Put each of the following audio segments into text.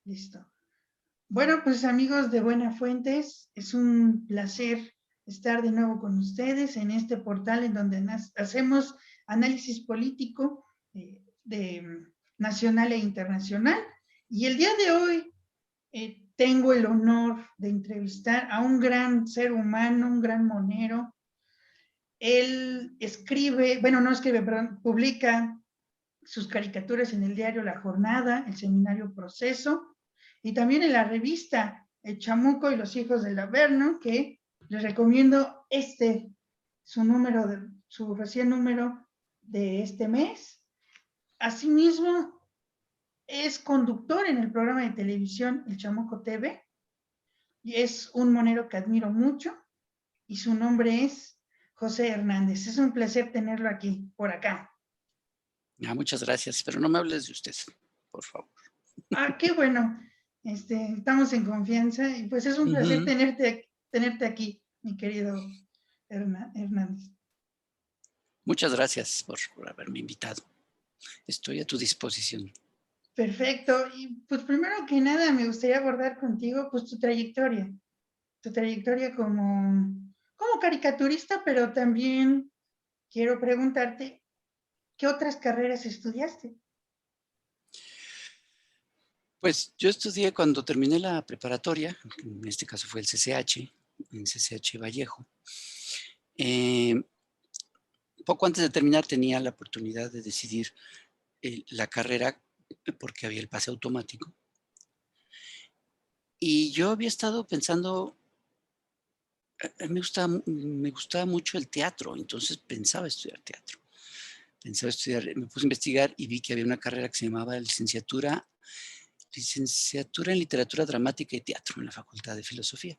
Listo. Bueno, pues amigos de Buena Fuentes, es un placer estar de nuevo con ustedes en este portal en donde hacemos análisis político nacional e internacional. Y el día de hoy tengo el honor de entrevistar a un gran ser humano, un gran monero. Él escribe, bueno, no escribe, perdón, publica sus caricaturas en el diario La Jornada, el semanario Proceso, y también en la revista El Chamuco y los Hijos del Averno, que les recomiendo su recién número de este mes. Asimismo, es conductor en el programa de televisión El Chamuco TV, y es un monero que admiro mucho, y su nombre es José Hernández. Es un placer tenerlo aquí, por acá. Muchas gracias, pero no me hables de usted, por favor. Qué bueno. Estamos en confianza y pues es un placer tenerte aquí, mi querido Hernández. Muchas gracias por haberme invitado. Estoy a tu disposición. Perfecto. Y pues primero que nada me gustaría abordar contigo pues tu trayectoria como caricaturista, pero también quiero preguntarte, ¿qué otras carreras estudiaste? Pues yo estudié cuando terminé la preparatoria, en este caso fue el CCH, en CCH Vallejo. Poco antes de terminar tenía la oportunidad de decidir la carrera porque había el pase automático. Y yo había estado pensando, me gustaba mucho el teatro, entonces pensaba estudiar teatro. Me puse a investigar y vi que había una carrera que se llamaba licenciatura en Literatura Dramática y Teatro en la Facultad de Filosofía.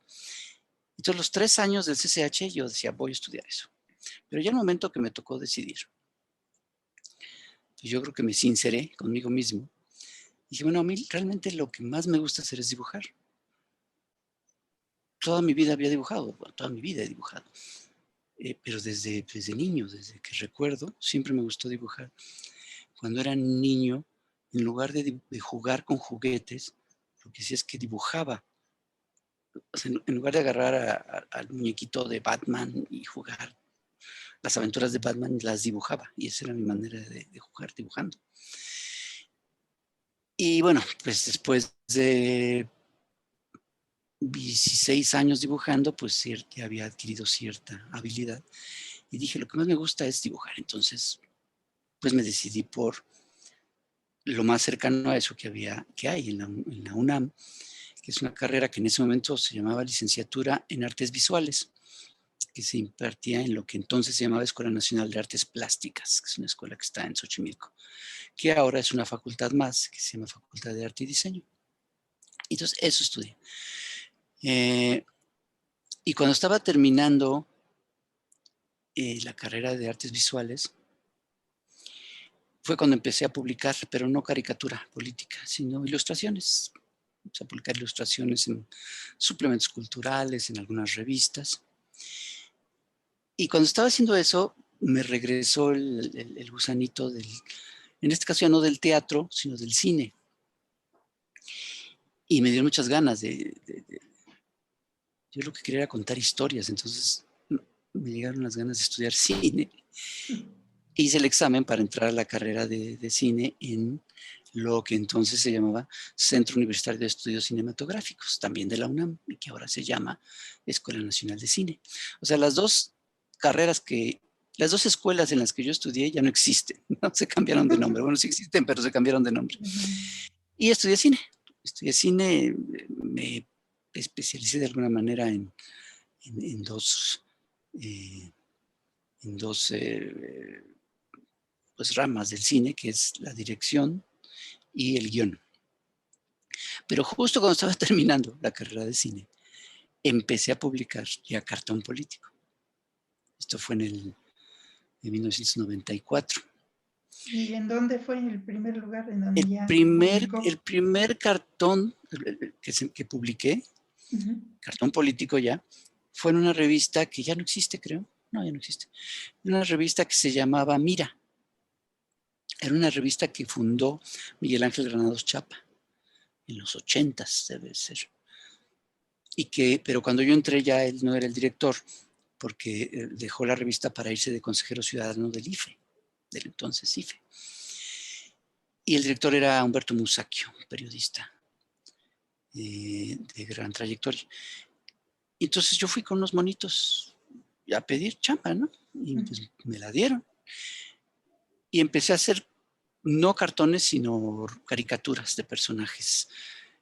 Entonces, los 3 años del CCH yo decía, voy a estudiar eso. Pero ya el momento que me tocó decidir, pues yo creo que me sinceré conmigo mismo. Dije, bueno, a mí realmente lo que más me gusta hacer es dibujar. Toda mi vida había dibujado, bueno, toda mi vida he dibujado. Pero desde niño, desde que recuerdo, siempre me gustó dibujar. Cuando era niño, en lugar de jugar con juguetes, lo que hacía es que dibujaba. O sea, en lugar de agarrar al muñequito de Batman y jugar las aventuras de Batman, las dibujaba. Y esa era mi manera de jugar, dibujando. Y bueno, pues después de 16 años dibujando, pues ya había adquirido cierta habilidad. Y dije, lo que más me gusta es dibujar. Entonces, pues me decidí por lo más cercano a eso que hay en la UNAM, que es una carrera que en ese momento se llamaba Licenciatura en Artes Visuales, que se impartía en lo que entonces se llamaba Escuela Nacional de Artes Plásticas, que es una escuela que está en Xochimilco, que ahora es una facultad más, que se llama Facultad de Arte y Diseño. Entonces, eso estudié. Y cuando estaba terminando la carrera de Artes Visuales, fue cuando empecé a publicar, pero no caricatura política, sino ilustraciones. Empecé a publicar ilustraciones en suplementos culturales, en algunas revistas. Y cuando estaba haciendo eso, me regresó el gusanito en este caso ya no del teatro, sino del cine. Y me dio muchas ganas yo lo que quería era contar historias, entonces me llegaron las ganas de estudiar cine. Hice el examen para entrar a la carrera de cine en lo que entonces se llamaba Centro Universitario de Estudios Cinematográficos, también de la UNAM, y que ahora se llama Escuela Nacional de Cine. O sea, las dos escuelas en las que yo estudié ya no existen, ¿no? Se cambiaron de nombre. Bueno, sí existen, pero se cambiaron de nombre. Y estudié cine. Me especialicé de alguna manera en dos pues, ramas del cine, que es la dirección y el guión. Pero justo cuando estaba terminando la carrera de cine, empecé a publicar ya cartón político. Esto fue en 1994. ¿Y en dónde fue el primer lugar en donde El ya primer, publicó? el primer cartón que publiqué, cartón político ya, fue en una revista que ya no existe, creo. No, ya no existe. Una revista que se llamaba Mira. Era una revista que fundó Miguel Ángel Granados Chapa. en los 80s debe ser. Pero cuando yo entré ya él no era el director, porque dejó la revista para irse de consejero ciudadano del IFE, del entonces IFE. Y el director era Humberto Musacchio, periodista de gran trayectoria. Y entonces yo fui con unos monitos a pedir chamba, ¿no? Y pues me la dieron. Y empecé a hacer no cartones, sino caricaturas de personajes.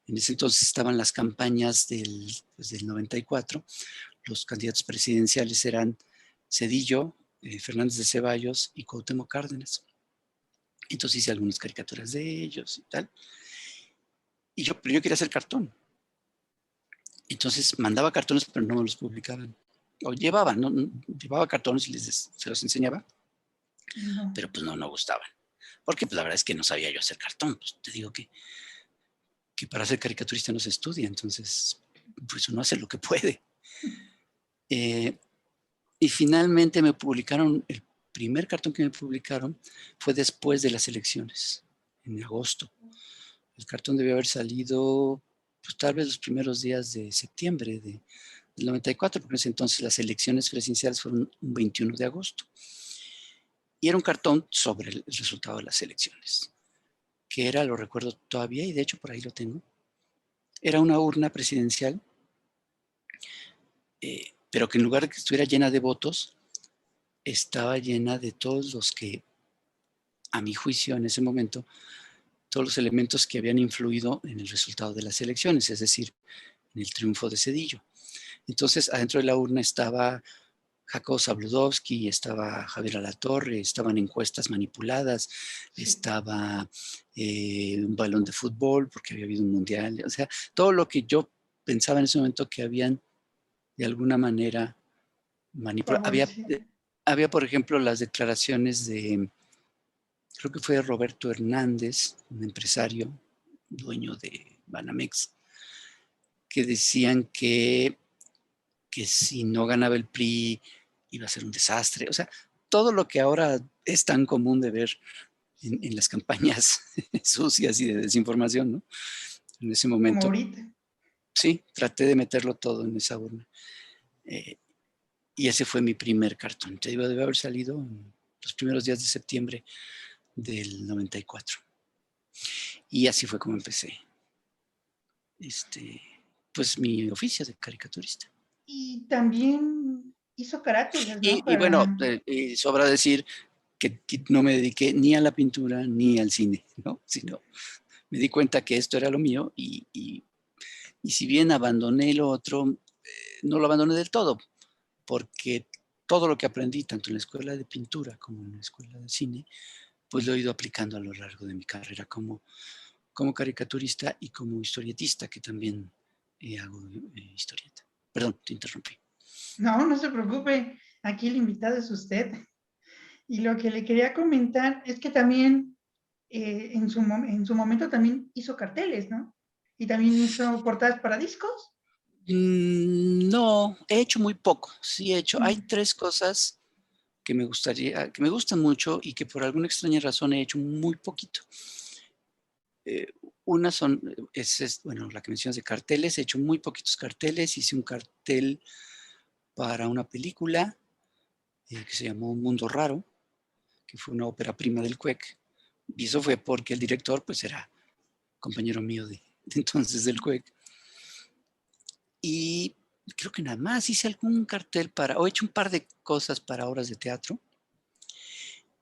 En ese entonces estaban las campañas del 94. Los candidatos presidenciales eran Zedillo, Fernández de Ceballos y Cuauhtémoc Cárdenas. Entonces hice algunas caricaturas de ellos y tal. Pero yo quería hacer cartón. Entonces mandaba cartones, pero no me los publicaban. O llevaba, ¿no? Llevaba cartones y se los enseñaba. No. Pero pues no gustaban. Porque pues la verdad es que no sabía yo hacer cartón. Pues te digo que para ser caricaturista no se estudia, entonces pues uno hace lo que puede. Y finalmente me publicaron, el primer cartón que me publicaron fue después de las elecciones, en agosto. El cartón debió haber salido pues tal vez los primeros días de septiembre del 94, porque en ese entonces las elecciones presidenciales fueron un 21 de agosto. Y era un cartón sobre el resultado de las elecciones, que era, lo recuerdo todavía, y de hecho por ahí lo tengo, era una urna presidencial, pero que en lugar de que estuviera llena de votos, estaba llena de todos los que, a mi juicio en ese momento, todos los elementos que habían influido en el resultado de las elecciones, es decir, en el triunfo de Zedillo. Entonces, adentro de la urna estaba Jacobo Zabludovsky, estaba Javier Alatorre, estaban encuestas manipuladas, sí. Estaba un balón de fútbol porque había habido un mundial, o sea, todo lo que yo pensaba en ese momento que habían de alguna manera manipulado. Había, por ejemplo, las declaraciones de, creo que fue Roberto Hernández, un empresario, dueño de Banamex, que decían que si no ganaba el PRI iba a ser un desastre. O sea, todo lo que ahora es tan común de ver en las campañas sucias y de desinformación, ¿no? En ese momento. Como ahorita. Sí, traté de meterlo todo en esa urna. Y ese fue mi primer cartón. Te digo, debe haber salido en los primeros días de septiembre del 94. Y así fue como empecé. Pues mi oficio de caricaturista. Y también hizo carátulas, ¿no? Y bueno, sobra decir que no me dediqué ni a la pintura ni al cine, ¿no? Sino me di cuenta que esto era lo mío y si bien abandoné lo otro, no lo abandoné del todo, porque todo lo que aprendí, tanto en la escuela de pintura como en la escuela de cine, pues lo he ido aplicando a lo largo de mi carrera como caricaturista y como historietista, que también hago historieta. Perdón, te interrumpí. No, no se preocupe. Aquí el invitado es usted. Y lo que le quería comentar es que también en su momento también hizo carteles, ¿no? Y también hizo portadas para discos. No, he hecho muy poco. Sí he hecho. Hay 3 cosas que me gustan mucho y que por alguna extraña razón he hecho muy poquito. Una bueno, la que mencionas de carteles. He hecho muy poquitos carteles. Hice un cartel para una película que se llamó Un Mundo Raro, que fue una ópera prima del CUEC. Y eso fue porque el director pues era compañero mío de entonces del CUEC. Y creo que nada más hice algún cartel o he hecho un par de cosas para obras de teatro.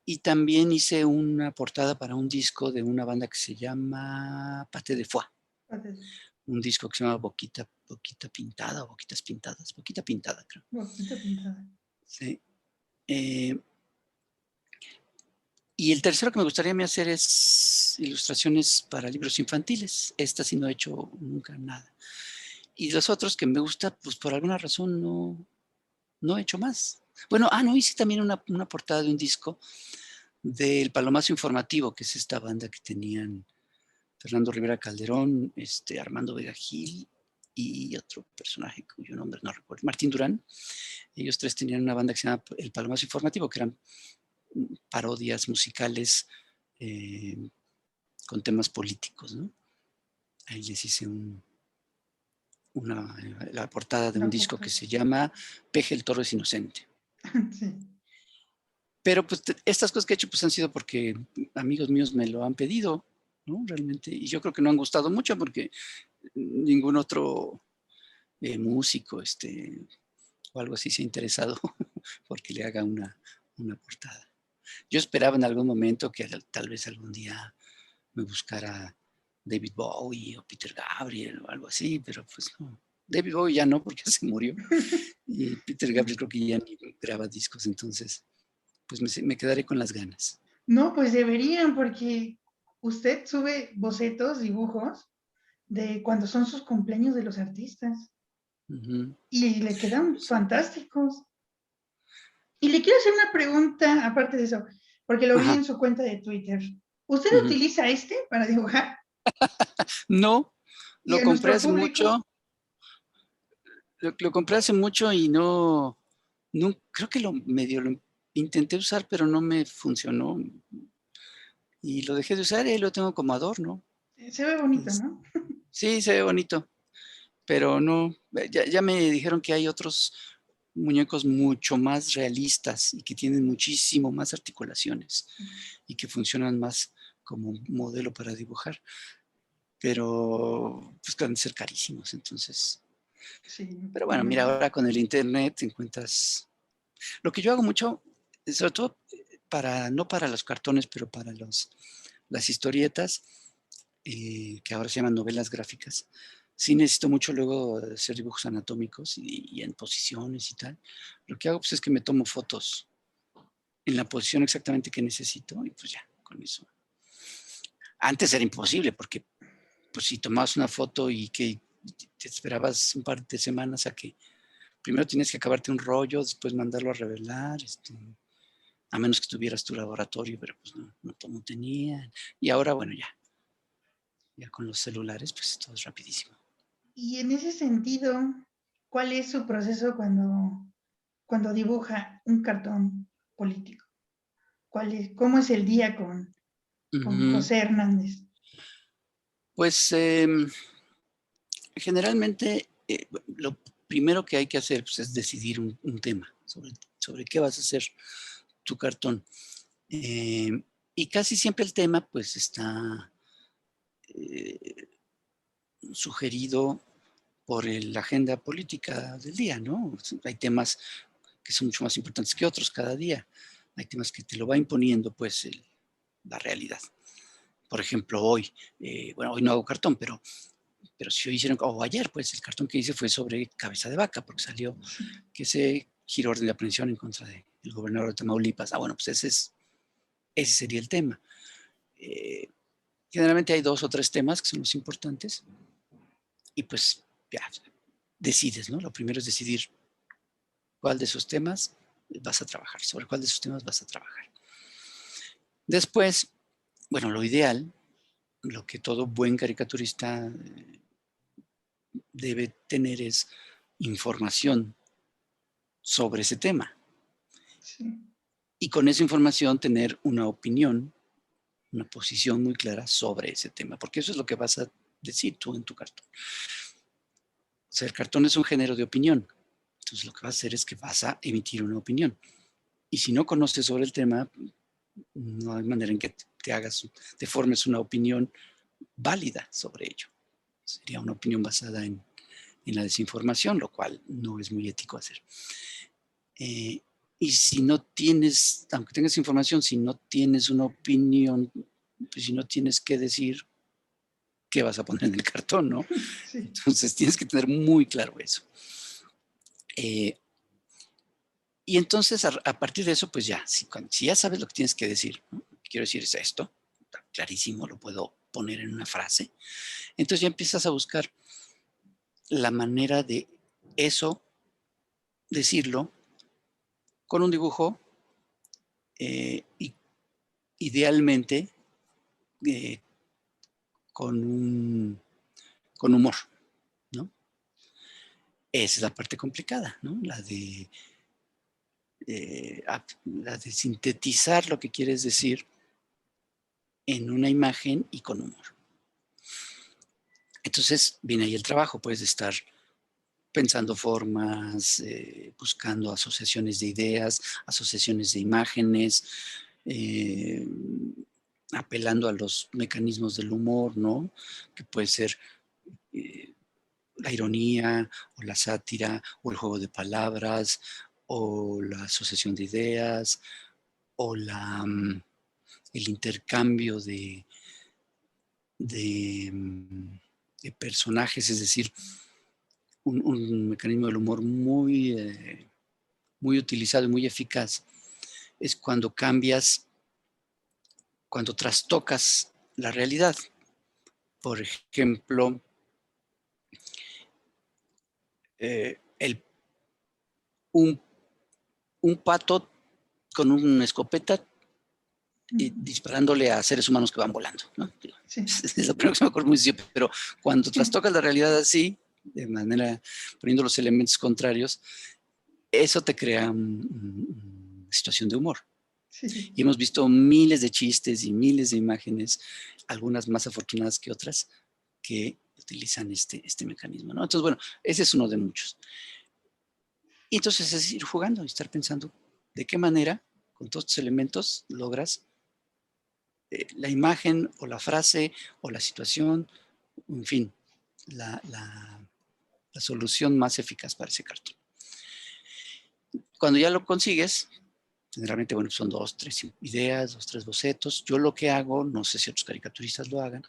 Y también hice una portada para un disco de una banda que se llama Pate de Foie. Un disco que se llama Boquita Pintada o Boquitas Pintadas. Boquita Pintada, creo. Boquita Pintada. Sí. Y el tercero que me gustaría hacer es ilustraciones para libros infantiles. Esta sí no he hecho nunca nada. Y los otros que me gusta, pues por alguna razón no he hecho más. Bueno, no, hice también una portada de un disco del Palomazo Informativo, que es esta banda que tenían Fernando Rivera Calderón, Armando Vega Gil y otro personaje cuyo nombre no recuerdo, Martín Durán. Ellos 3 tenían una banda que se llama El Palomazo Informativo, que eran parodias musicales con temas políticos, ¿no? Ahí les hice la portada de un La disco que portada. se llama Peje el Toro es Inocente. Sí. Pero pues estas cosas que he hecho pues han sido porque amigos míos me lo han pedido, ¿no? Realmente. Y yo creo que no han gustado mucho porque ningún otro músico o algo así se ha interesado porque le haga una portada. Yo esperaba en algún momento que tal vez algún día me buscara David Bowie o Peter Gabriel o algo así, pero pues no. David Bowie ya no, porque se murió. Y Peter Gabriel creo que ya ni graba discos, entonces pues me quedaré con las ganas. No, pues deberían, porque usted sube bocetos, dibujos de cuando son sus cumpleaños de los artistas Ujú. y le quedan Pues, fantásticos. Y le quiero hacer una pregunta, aparte de eso, porque lo vi ajá. en su cuenta de Twitter. ¿Usted Ujú. utiliza este para dibujar? No, Y lo a compré nuestro hace público, mucho, lo compré hace mucho y no, creo que medio lo intenté usar, pero no me funcionó. Y lo dejé de usar y lo tengo como adorno. se ve bonito, Es- ¿no? sí, se ve bonito, pero no, ya me dijeron que hay otros muñecos mucho más realistas y que tienen muchísimo más articulaciones y que funcionan más como modelo para dibujar, pero pues pueden ser carísimos, entonces. Sí, Pero me bueno, mira, imagino. ahora con el internet encuentras. Lo que yo hago mucho, sobre todo no para los cartones, pero para las historietas, que ahora se llaman novelas gráficas, sí necesito mucho luego hacer dibujos anatómicos y en posiciones y tal. Lo que hago pues, es que me tomo fotos en la posición exactamente que necesito y pues ya, con eso. Antes era imposible porque pues si tomabas una foto y que te esperabas un par de semanas a que primero tienes que acabarte un rollo, después mandarlo a revelar, a menos que tuvieras tu laboratorio, pero pues no tenía. Y ahora, bueno, ya con los celulares, pues todo es rapidísimo. Y en ese sentido, ¿cuál es su proceso cuando dibuja un cartón político? ¿Cómo es el día con Ujú. José Hernández? Pues generalmente lo primero que hay que hacer pues, es decidir un tema sobre qué vas a hacer tu cartón. Eh, y casi siempre el tema pues está eh, sugerido por la agenda política del día, ¿no? Hay temas que son mucho más importantes que otros cada día. Hay temas que te lo va imponiendo pues la realidad. Por ejemplo, hoy, bueno, hoy no hago cartón, pero si hoy hicieron, o ayer, pues el cartón que hice fue sobre cabeza de vaca, porque salió Sí. que se giró orden de aprehensión en contra del gobernador de Tamaulipas. Ah, bueno, pues ese sería el tema. Eh, Generalmente hay 2 o 3 temas que son los importantes y pues ya decides, ¿no? Lo primero es decidir cuál de esos temas vas a trabajar, sobre cuál de esos temas vas a trabajar. Después, bueno, lo ideal, lo que todo buen caricaturista debe tener es información sobre ese tema. Sí. Y con esa información tener una opinión, una posición muy clara sobre ese tema, porque eso es lo que vas a decir tú en tu cartón. O sea, el cartón es un género de opinión. Entonces lo que vas a hacer es que vas a emitir una opinión. Y si no conoces sobre el tema, no hay manera en que te formes una opinión válida sobre ello. Sería una opinión basada en la desinformación, lo cual no es muy ético hacer. Y si no tienes, aunque tengas información, si no tienes una opinión, pues si no tienes que decir qué vas a poner en el cartón, ¿no? Sí. Entonces tienes que tener muy claro eso. Eh, y entonces a partir de eso, pues ya, si ya sabes lo que tienes que decir, ¿no? Lo que quiero decir es esto, está clarísimo, lo puedo poner en una frase. Entonces ya empiezas a buscar la manera de eso, decirlo, con un dibujo y idealmente eh, con, con humor, ¿no? Esa es la parte complicada, ¿no? La de sintetizar lo que quieres decir en una imagen y con humor. Entonces viene ahí el trabajo, puedes estar pensando formas, buscando asociaciones de ideas, asociaciones de imágenes, eh, apelando a los mecanismos del humor, ¿no? Que puede ser eh, la ironía o la sátira o el juego de palabras o la asociación de ideas o el intercambio de, de personajes, es decir, un mecanismo del humor muy utilizado y muy eficaz es cuando cambias, cuando trastocas la realidad. Por ejemplo, el, un, un pato con una escopeta y disparándole a seres humanos que van volando, ¿no? Sí. Es lo primero que se me ocurre muy sencillo, pero cuando trastocas la realidad así, de manera, poniendo los elementos contrarios, eso te crea una situación de humor. Sí. Y hemos visto miles de chistes y miles de imágenes, algunas más afortunadas que otras, que utilizan este mecanismo, ¿no? Entonces, bueno, ese es uno de muchos. Y entonces es ir jugando y estar pensando de qué manera, con todos estos elementos, logras la imagen o la frase o la situación, en fin, la solución más eficaz para ese cartón. Cuando ya lo consigues, generalmente, bueno, son 2, 3 ideas, 2, 3 bocetos. Yo lo que hago, no sé si otros caricaturistas lo hagan,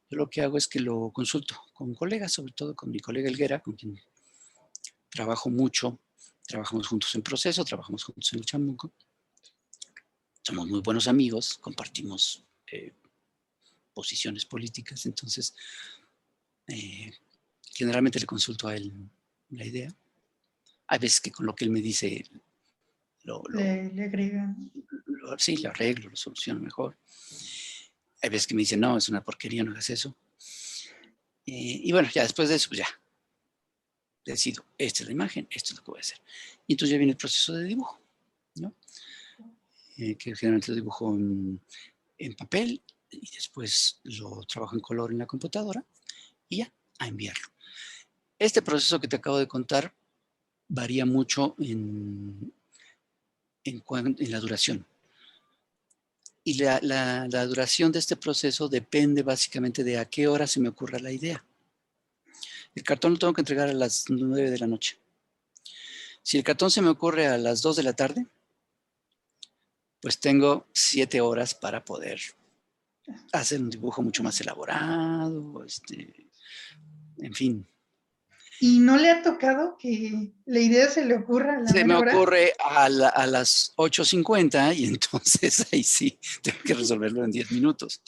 yo lo que hago es que lo consulto con colegas, sobre todo con mi colega Helguera, con quien trabajo mucho. Trabajamos juntos en Proceso, trabajamos juntos en el Chamuco. Somos muy buenos amigos, compartimos posiciones políticas, entonces generalmente le consulto a él la idea. Hay veces que con lo que él me dice Le agregan. sí, lo arreglo, lo soluciono mejor. Hay veces que me dicen, no, es una porquería, no hagas eso. Y bueno, ya después de eso, pues ya, decido, esta es la imagen, esto es lo que voy a hacer. Y entonces ya viene el proceso de dibujo, ¿no? Que generalmente lo dibujo en papel y después lo trabajo en color en la computadora y ya, a enviarlo. Este proceso que te acabo de contar varía mucho en la duración. Y la duración de este proceso depende básicamente de a qué hora se me ocurra la idea. El cartón lo tengo que entregar a las 9 de la noche. Si el cartón se me ocurre a las 2 de la tarde, pues tengo 7 horas para poder hacer un dibujo mucho más elaborado, en fin. ¿Y no le ha tocado que la idea se le ocurra a la Se me mera hora? ocurre a las 8:50 y entonces ahí sí tengo que resolverlo en 10 minutos.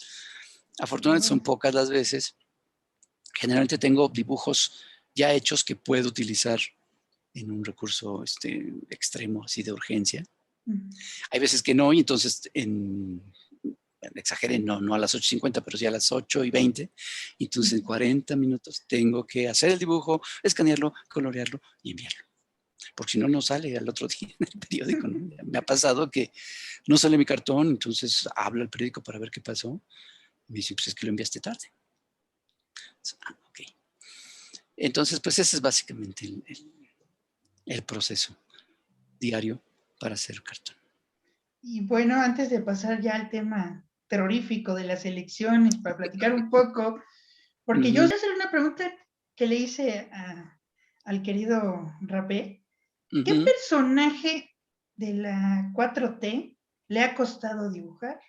Afortunadamente son pocas las veces. Generalmente tengo dibujos ya hechos que puedo utilizar en un recurso extremo, así de urgencia. Hay veces que no, y entonces exageré, no a las 8:50, pero sí a las 8:20. Entonces en 40 minutos tengo que hacer el dibujo, escanearlo, colorearlo y enviarlo. Porque si no, no sale al otro día en el periódico, ¿no? Me ha pasado que no sale mi cartón, entonces hablo al periódico para ver qué pasó. Y me dice, pues es que lo enviaste tarde. Ok. Entonces, pues ese es básicamente el proceso diario para hacer cartón. Y bueno, antes de pasar ya al tema terrorífico de las elecciones, para platicar un poco, porque yo quiero hacer una pregunta que le hice al querido Rapé. ¿Qué personaje de la 4T le ha costado dibujar?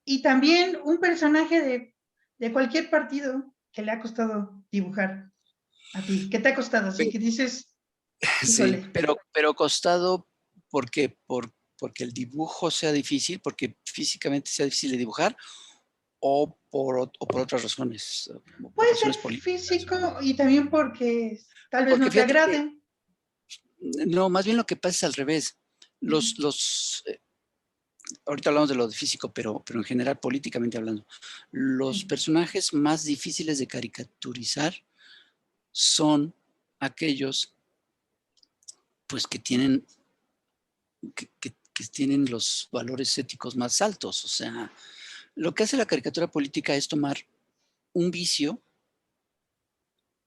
Y también un personaje de cualquier partido que le ha costado dibujar a ti. ¿Qué te ha costado? Así que dices, Sí, híjole. pero costado porque, porque el dibujo sea difícil, porque físicamente sea difícil de dibujar, o por otras razones, o por Puede ser razones políticas. físico y también porque tal vez Porque no te fíjate que, agrade. no, más bien lo que pasa es al revés. Ahorita hablamos de lo de físico, pero en general, políticamente hablando, los Sí. personajes más difíciles de caricaturizar son aquellos pues que tienen los valores éticos más altos. O sea, lo que hace la caricatura política es tomar un vicio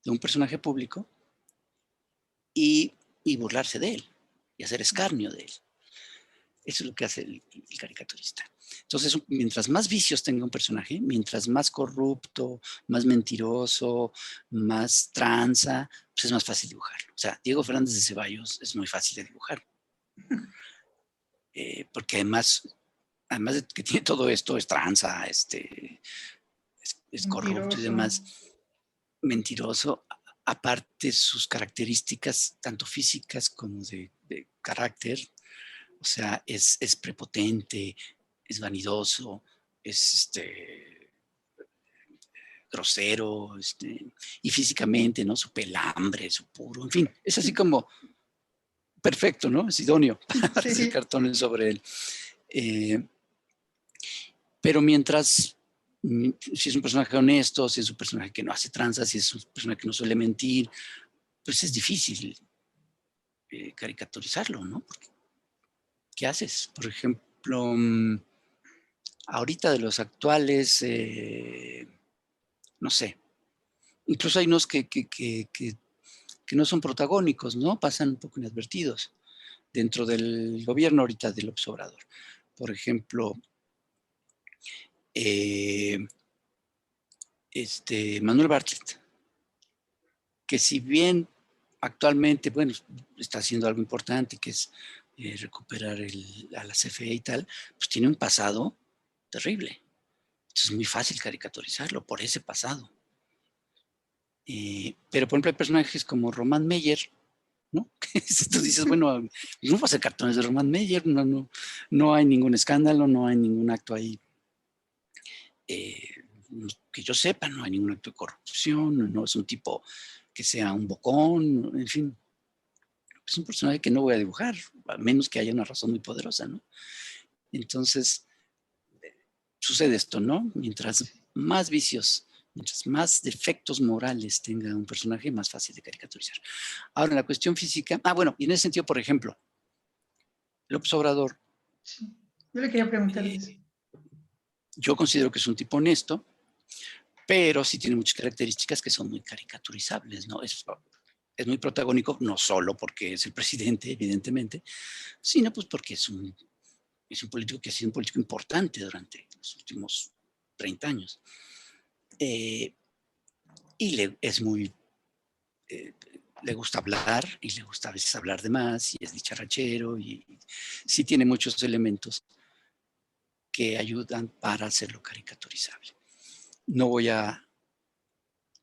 de un personaje público y burlarse de él y hacer escarnio de él. Eso es lo que hace el caricaturista. Entonces, mientras más vicios tenga un personaje, mientras más corrupto, más mentiroso, más tranza, pues es más fácil dibujarlo. O sea, Diego Fernández de Ceballos es muy fácil de dibujar. Porque además de que tiene todo esto, es tranza, es corrupto y Mentiroso. demás, mentiroso. Aparte, sus características, tanto físicas como de carácter, o sea, es prepotente, es vanidoso, es grosero, y físicamente, ¿no? Su pelambre, su puro, en fin, es así como perfecto, ¿no? Es idóneo para hacer Sí. cartones sobre él. Pero mientras, si es un personaje honesto, si es un personaje que no hace tranzas, si es un personaje que no suele mentir, pues es difícil caricaturizarlo, ¿no? Porque, ¿qué haces? Por ejemplo, ahorita de los actuales, no sé, incluso hay unos que no son protagónicos, ¿no? Pasan un poco inadvertidos dentro del gobierno ahorita del López Obrador. Por ejemplo, eh, Manuel Bartlett, que si bien actualmente, bueno, está haciendo algo importante, que es recuperar a la CFE y tal, pues tiene un pasado terrible. Entonces es muy fácil caricaturizarlo por ese pasado. Pero, por ejemplo, hay personajes como Román Meyer, ¿no? Tú dices, bueno, no va a ser cartones de Román Meyer, no hay ningún escándalo, no hay ningún acto ahí que yo sepa, no hay ningún acto de corrupción, no es un tipo que sea un bocón, en fin, es un personaje que no voy a dibujar, a menos que haya una razón muy poderosa, ¿no? Entonces, sucede esto, ¿no? Mientras más vicios, mientras más defectos morales tenga un personaje, más fácil de caricaturizar. Ahora, en la cuestión física, bueno, y en ese sentido, por ejemplo, López Obrador, Sí. Yo le quería preguntar de eso. yo considero que es un tipo honesto, pero sí tiene muchas características que son muy caricaturizables, ¿no? Es muy protagónico, no solo porque es el presidente, evidentemente, sino pues porque es un político que ha sido un político importante durante los últimos 30 años. Y es muy, le gusta hablar y le gusta a veces hablar de más y es dicharachero y sí tiene muchos elementos que ayudan para hacerlo caricaturizable. No voy a,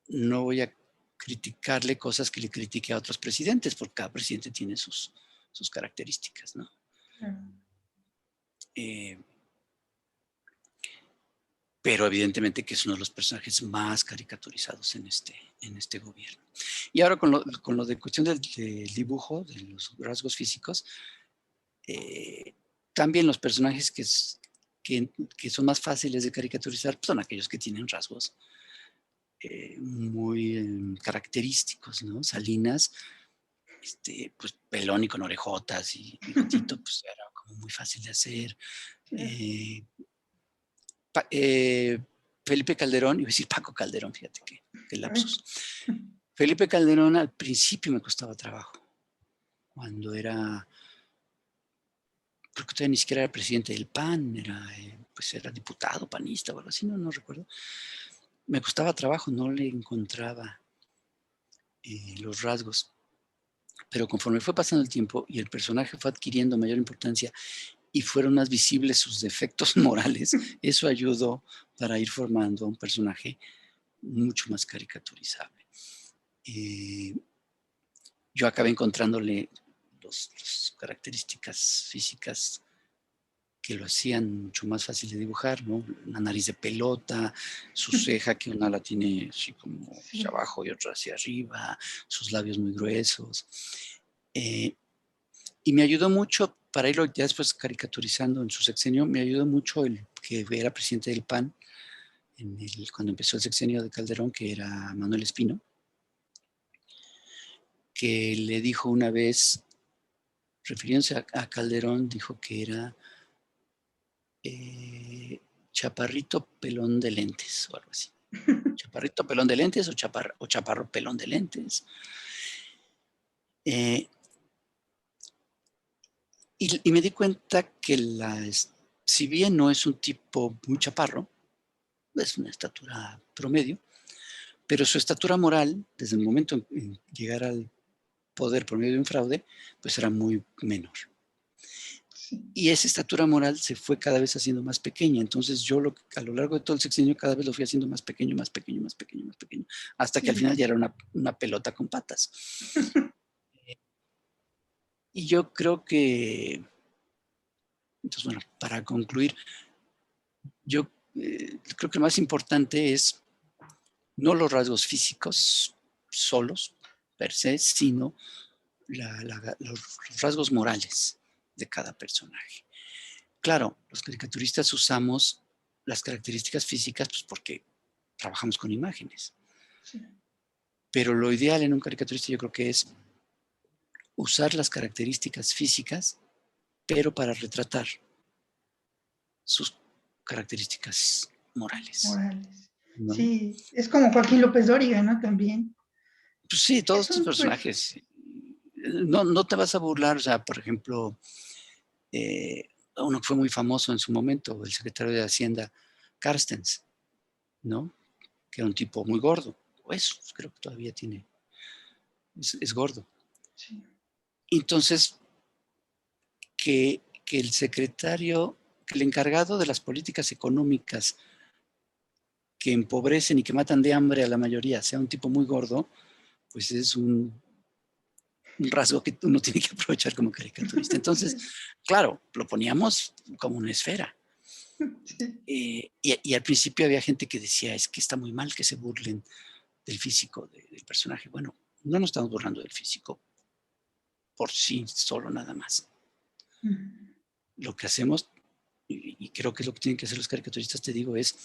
no voy a criticarle cosas que le critique a otros presidentes, porque cada presidente tiene sus características, ¿no? Claro. Eh, pero evidentemente que es uno de los personajes más caricaturizados en este gobierno. Y ahora con lo de cuestión del dibujo, de los rasgos físicos, también los personajes que son más fáciles de caricaturizar pues son aquellos que tienen rasgos muy característicos, ¿no? Salinas, pues pelón y con orejotas y bigotito, pues era como muy fácil de hacer. Claro. Pa- eh, Felipe Calderón, iba a decir Paco Calderón, fíjate qué lapsus. Felipe Calderón al principio me costaba trabajo, cuando creo que todavía ni siquiera era presidente del PAN, pues era diputado panista o algo así, no recuerdo. Me costaba trabajo, no le encontraba los rasgos. Pero conforme fue pasando el tiempo y el personaje fue adquiriendo mayor importancia y fueron más visibles sus defectos morales, eso ayudó para ir formando un personaje mucho más caricaturizable. Yo acabé encontrándole las características físicas que lo hacían mucho más fácil de dibujar, ¿no? Una nariz de pelota, su ceja que una la tiene así como hacia Sí. abajo y otra hacia arriba, sus labios muy gruesos. Y me ayudó mucho, para irlo ya después caricaturizando en su sexenio, me ayudó mucho el que era presidente del PAN cuando empezó el sexenio de Calderón, que era Manuel Espino, que le dijo una vez, refiriéndose a Calderón, dijo que era chaparrito pelón de lentes o algo así. Chaparrito pelón de lentes o chaparro pelón de lentes. Eh, y me di cuenta que si bien no es un tipo muy chaparro, es una estatura promedio, pero su estatura moral, desde el momento en llegar al poder por medio de un fraude, pues era muy menor. Sí, Y esa estatura moral se fue cada vez haciendo más pequeña. Entonces yo a lo largo de todo el sexenio cada vez lo fui haciendo más pequeño, más pequeño, más pequeño, más pequeño, hasta que al sí. final ya era una pelota con patas. Y yo creo que, entonces bueno, para concluir, yo creo que lo más importante es no los rasgos físicos solos, per se, sino los rasgos morales de cada personaje. Claro, los caricaturistas usamos las características físicas pues porque trabajamos con imágenes, Sí. pero lo ideal en un caricaturista yo creo que es usar las características físicas, pero para retratar sus características morales, Morales. ¿no? Sí, es como Joaquín López Dóriga, ¿no? También. Pues sí, todos Es estos un personajes, no te vas a burlar, o sea, por ejemplo, uno que fue muy famoso en su momento, el secretario de Hacienda, Carstens, ¿no? Que era un tipo muy gordo, o eso, creo que todavía es gordo. sí, Entonces, que el secretario, que el encargado de las políticas económicas que empobrecen y que matan de hambre a la mayoría sea un tipo muy gordo, pues es un rasgo que uno tiene que aprovechar como caricaturista. Entonces, sí, claro, lo poníamos como una esfera. sí, Y al principio había gente que decía, es que está muy mal que se burlen del físico del personaje. Bueno, no nos estamos burlando del físico por sí solo nada más. mm, Lo que hacemos, y creo que es lo que tienen que hacer los caricaturistas, te digo, es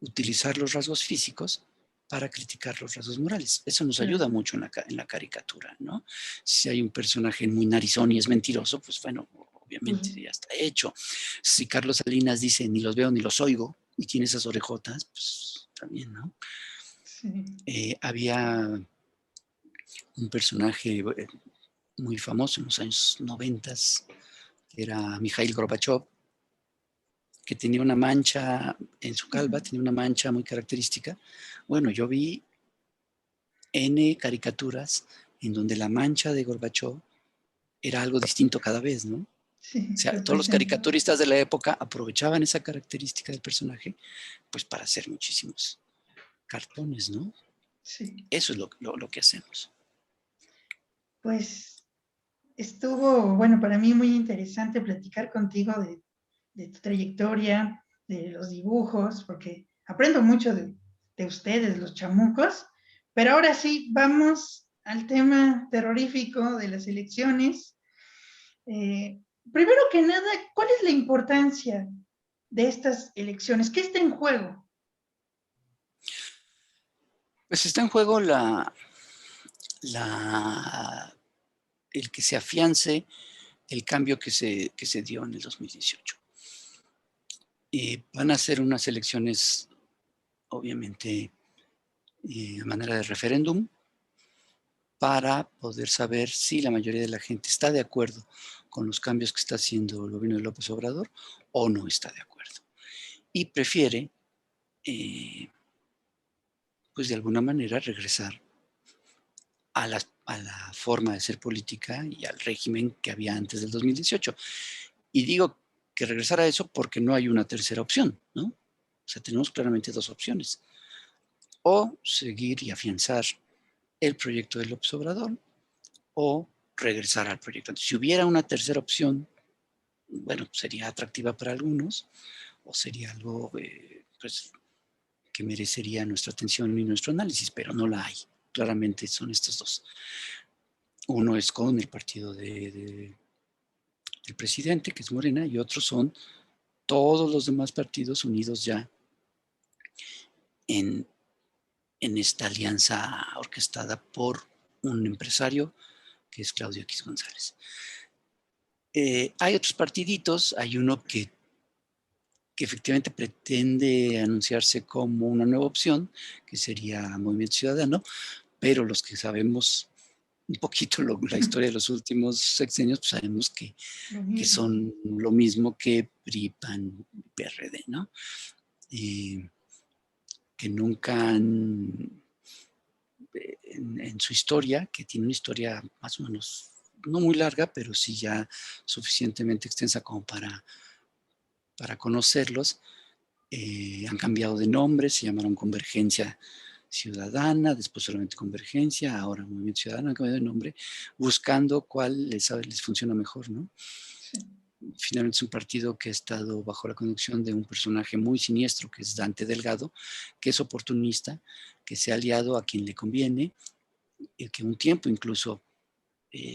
utilizar los rasgos físicos para criticar los rasgos morales. Eso nos ayuda claro, mucho en la caricatura, ¿no? Si hay un personaje muy narizón y es mentiroso, pues bueno, pues, obviamente ya está hecho. Si Carlos Salinas dice ni los veo ni los oigo y tiene esas orejotas, pues también, ¿no? sí, Había un personaje muy famoso en los años 90, que era Mikhail Gorbachev, que tenía una mancha en su calva, tenía una mancha muy característica. Bueno, yo vi N caricaturas en donde la mancha de Gorbachev era algo distinto cada vez, ¿no? O sí, sea, todos los representa, caricaturistas de la época aprovechaban esa característica del personaje, pues para hacer muchísimos cartones, ¿no? sí. Eso es lo que hacemos. Pues estuvo, bueno, para mí muy interesante platicar contigo de tu trayectoria, de los dibujos, porque aprendo mucho de ustedes, los chamucos, pero ahora sí, vamos al tema terrorífico de las elecciones. Eh, Primero que nada, ¿cuál es la importancia de estas elecciones? ¿Qué está en juego? Pues está en juego la, el que se afiance el cambio que se dio en el 2018. Van a ser unas elecciones, obviamente, a manera de referéndum, para poder saber si la mayoría de la gente está de acuerdo con los cambios que está haciendo el gobierno de López Obrador o no está de acuerdo. Y prefiere, eh, pues de alguna manera, regresar a la forma de ser política y al régimen que había antes del 2018. Y digo que regresar a eso porque no hay una tercera opción, ¿no? O sea, tenemos claramente dos opciones. O seguir y afianzar el proyecto de López Obrador o regresar al proyecto. Si hubiera una tercera opción, bueno, sería atractiva para algunos o sería algo pues, que merecería nuestra atención y nuestro análisis, pero no la hay. Claramente son estos dos. Uno es con el partido del presidente, que es Morena, y otros son todos los demás partidos unidos ya en, en esta alianza orquestada por un empresario que es Claudio X González. Hay otros partiditos, hay uno que que efectivamente pretende anunciarse como una nueva opción, que sería Movimiento Ciudadano, pero los que sabemos un poquito la historia de los últimos sexenios, pues sabemos Lo que mismo. son lo mismo que PRI, PAN, PRD, ¿no? Y que nunca han, en su historia, que tiene una historia más o menos, no muy larga, pero sí ya suficientemente extensa como para conocerlos, han cambiado de nombre, se llamaron Convergencia Ciudadana, después solamente Convergencia, ahora Movimiento Ciudadano, han cambiado de nombre, buscando cuál les funciona mejor, ¿no? Sí. Finalmente es un partido que ha estado bajo la conducción de un personaje muy siniestro, que es Dante Delgado, que es oportunista, que se ha aliado a quien le conviene, y que un tiempo incluso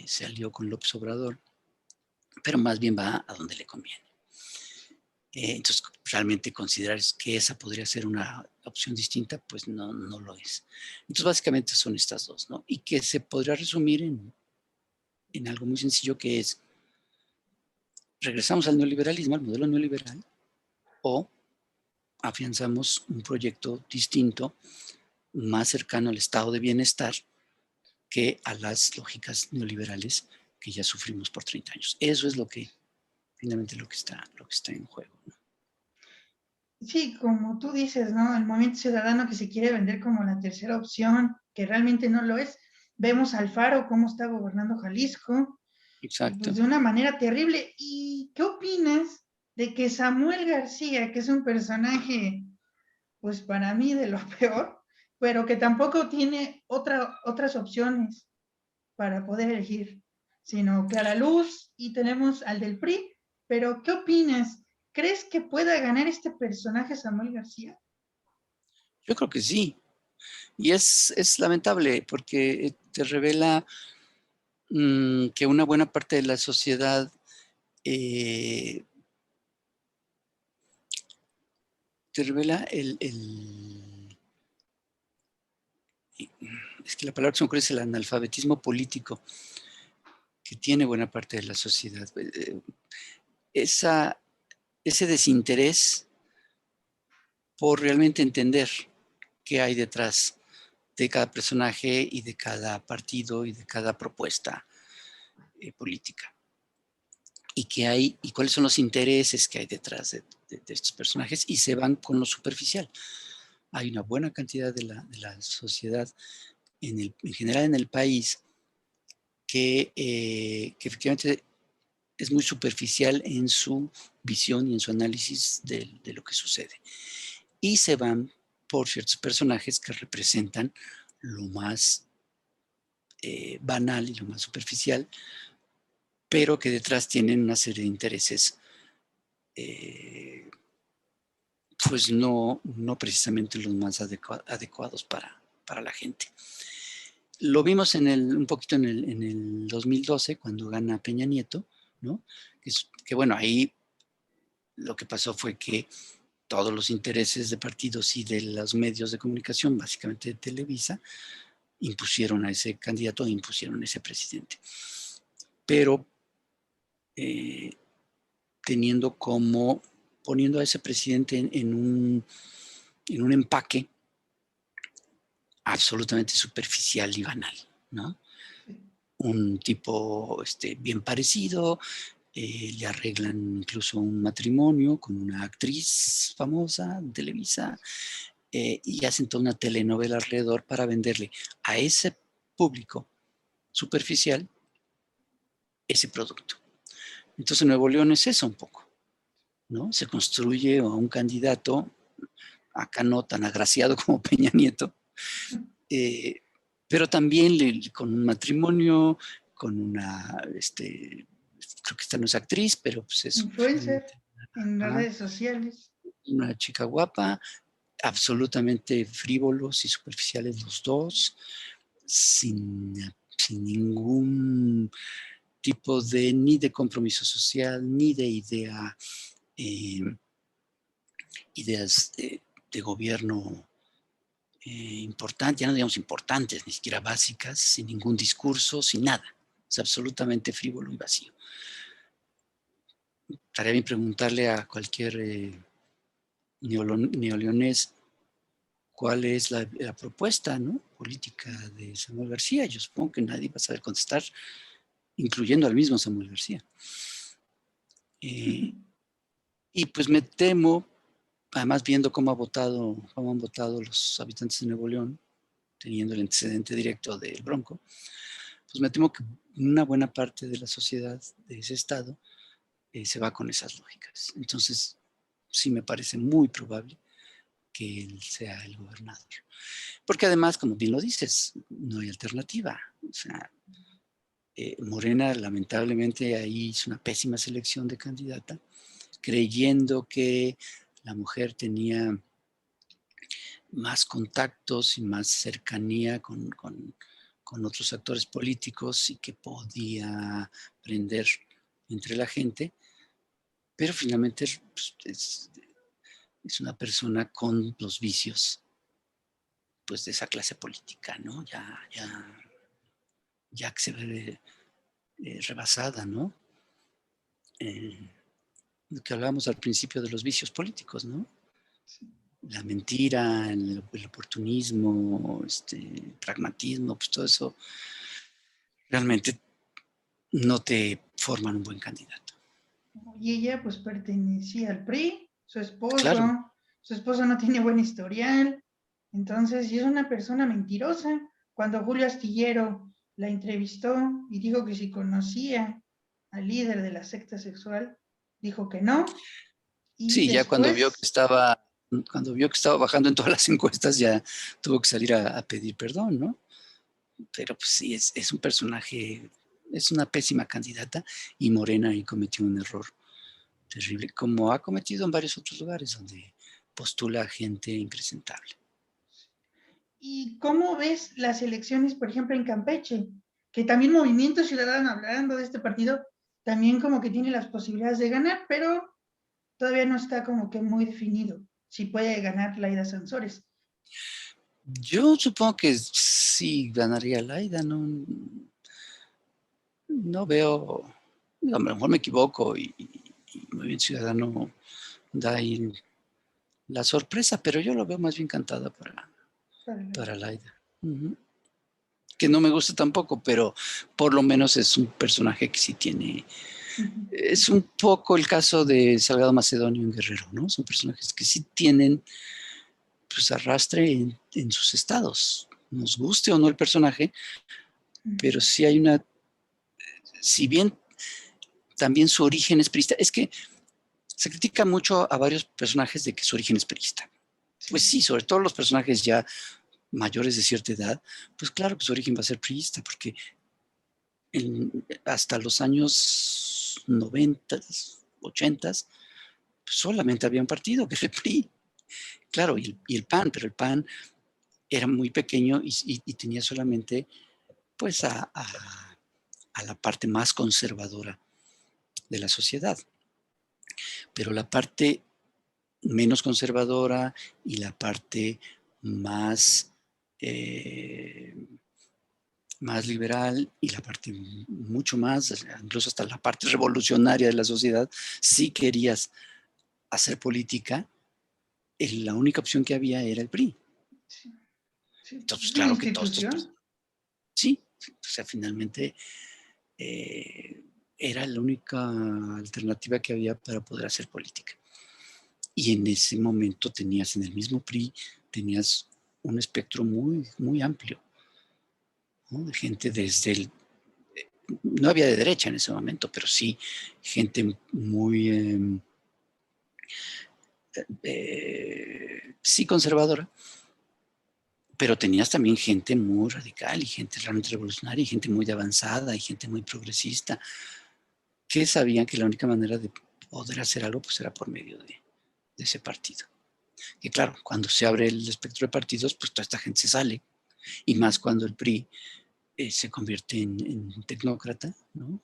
se alió con López Obrador, pero más bien va a donde le conviene. Entonces, realmente considerar que esa podría ser una opción distinta, pues no, no lo es. Entonces, básicamente son estas dos, ¿no? Y que se podría resumir en algo muy sencillo, que es, regresamos al neoliberalismo, al modelo neoliberal, o afianzamos un proyecto distinto, más cercano al estado de bienestar que a las lógicas neoliberales que ya sufrimos por 30 años. Eso es lo que, finalmente, lo que está en juego, ¿no? Sí, como tú dices, ¿no? El Movimiento Ciudadano que se quiere vender como la tercera opción, que realmente no lo es. Vemos al Faro cómo está gobernando Jalisco, y pues Exacto. de una manera terrible. ¿Y qué opinas de que Samuel García, que es un personaje, pues para mí de lo peor, pero que tampoco tiene otras opciones para poder elegir, sino Clara Luz y tenemos al del PRI? Pero ¿qué opinas? ¿Crees que pueda ganar este personaje Samuel García? Yo creo que sí. Y es lamentable porque te revela que una buena parte de la sociedad eh, te revela es que la palabra que se me ocurre es el analfabetismo político que tiene buena parte de la sociedad. Esa, ese desinterés por realmente entender qué hay detrás de cada personaje y de cada partido y de cada propuesta política. Y qué hay y cuáles son los intereses que hay detrás de estos personajes, y se van con lo superficial. Hay una buena cantidad de la sociedad en general en el país que efectivamente es muy superficial en su visión y en su análisis de lo que sucede. Y se van por ciertos personajes que representan lo más banal y lo más superficial, pero que detrás tienen una serie de intereses eh, pues no precisamente los más adecuados para la gente. Lo vimos un poquito en el 2012, cuando gana Peña Nieto, ¿no? Que bueno, ahí lo que pasó fue que todos los intereses de partidos y de los medios de comunicación, básicamente de Televisa, impusieron a ese candidato e impusieron a ese presidente. Pero eh, poniendo a ese presidente en un empaque absolutamente superficial y banal, ¿no? Un tipo bien parecido, le arreglan incluso un matrimonio con una actriz famosa de Televisa, y hacen toda una telenovela alrededor para venderle a ese público superficial ese producto. Entonces Nuevo León es eso un poco, ¿no? Se construye a un candidato, acá no tan agraciado como Peña Nieto, eh, pero también con un matrimonio, con creo que esta no es actriz, pero pues es Influencer finalmente en las una, redes sociales. una chica guapa, absolutamente frívolos y superficiales los dos, sin, sin ningún tipo ni de compromiso social, ni de eh, ideas de gobierno importantes, ya no digamos importantes, ni siquiera básicas, sin ningún discurso, sin nada. Es absolutamente frívolo y vacío. Estaría bien preguntarle a cualquier neoleonés, cuál es la propuesta, ¿no?, política de Samuel García. Yo supongo que nadie va a saber contestar, incluyendo al mismo Samuel García. Y pues me temo, además viendo cómo han votado los habitantes de Nuevo León, teniendo el antecedente directo del Bronco, pues me temo que una buena parte de la sociedad de ese estado se va con esas lógicas. Entonces, sí me parece muy probable que él sea el gobernador. Porque además, como bien lo dices, no hay alternativa. O sea, Morena lamentablemente ahí hizo una pésima selección de candidata, creyendo que la mujer tenía más contactos y más cercanía con otros actores políticos y que podía prender entre la gente, pero finalmente pues, es una persona con los vicios pues de esa clase política, ¿no? Ya que se ve rebasada, ¿no? Lo que hablábamos al principio de los vicios políticos, ¿no? La mentira, el oportunismo, pragmatismo, pues todo eso realmente no te forman un buen candidato. Y ella pues pertenecía al PRI, Claro. su esposo no tiene buen historial, entonces, y es una persona mentirosa. Cuando Julio Astillero la entrevistó y dijo que si conocía al líder de la secta sexual, dijo que no, y Sí, ya después, cuando vio que estaba bajando en todas las encuestas, ya tuvo que salir a pedir perdón, ¿no? Pero pues sí, es un personaje, es una pésima candidata y Morena ahí cometió un error terrible, como ha cometido en varios otros lugares donde postula gente impresentable. ¿y cómo ves las elecciones, por ejemplo, en Campeche? Que también Movimiento Ciudadano, hablando de este partido, también como que tiene las posibilidades de ganar, pero todavía no está como que muy definido si puede ganar Laida Sansores. Yo supongo que sí ganaría Laida, no veo, a lo mejor me equivoco y Movimiento Ciudadano da ahí la sorpresa, pero yo lo veo más bien cantada para Laida. Uh-huh. Que no me gusta tampoco, pero por lo menos es un personaje que sí tiene. Es un poco el caso de Salgado Macedonio en Guerrero, ¿no? Son personajes que sí tienen pues arrastre en sus estados. Nos guste o no el personaje, pero sí hay una. Si bien también su origen es priista, es que se critica mucho a varios personajes de que su origen es priista. Pues sí, sobre todo los personajes ya mayores de cierta edad, pues claro que su origen va a ser priista, porque hasta los años 90, 80, pues solamente había un partido, que era el PRI. Claro, y el PAN, pero el PAN era muy pequeño y tenía solamente pues a la parte más conservadora de la sociedad. Pero la parte menos conservadora y la parte más, eh, más liberal y la parte mucho más, incluso hasta la parte revolucionaria de la sociedad, si querías hacer política, la única opción que había era el PRI. Sí, sí, pues Entonces, es una claro que todos estos, institución. sí, o sea, finalmente eh, era la única alternativa que había para poder hacer política. Y en ese momento tenías en el mismo PRI, tenías un espectro muy, muy amplio, ¿no? De gente desde no había de derecha en ese momento, pero sí gente muy, sí conservadora, pero tenías también gente muy radical y gente realmente revolucionaria y gente muy avanzada y gente muy progresista que sabían que la única manera de poder hacer algo pues era por medio de ese partido. Y claro, cuando se abre el espectro de partidos, pues toda esta gente se sale. Y más cuando el PRI se convierte en tecnócrata, ¿no?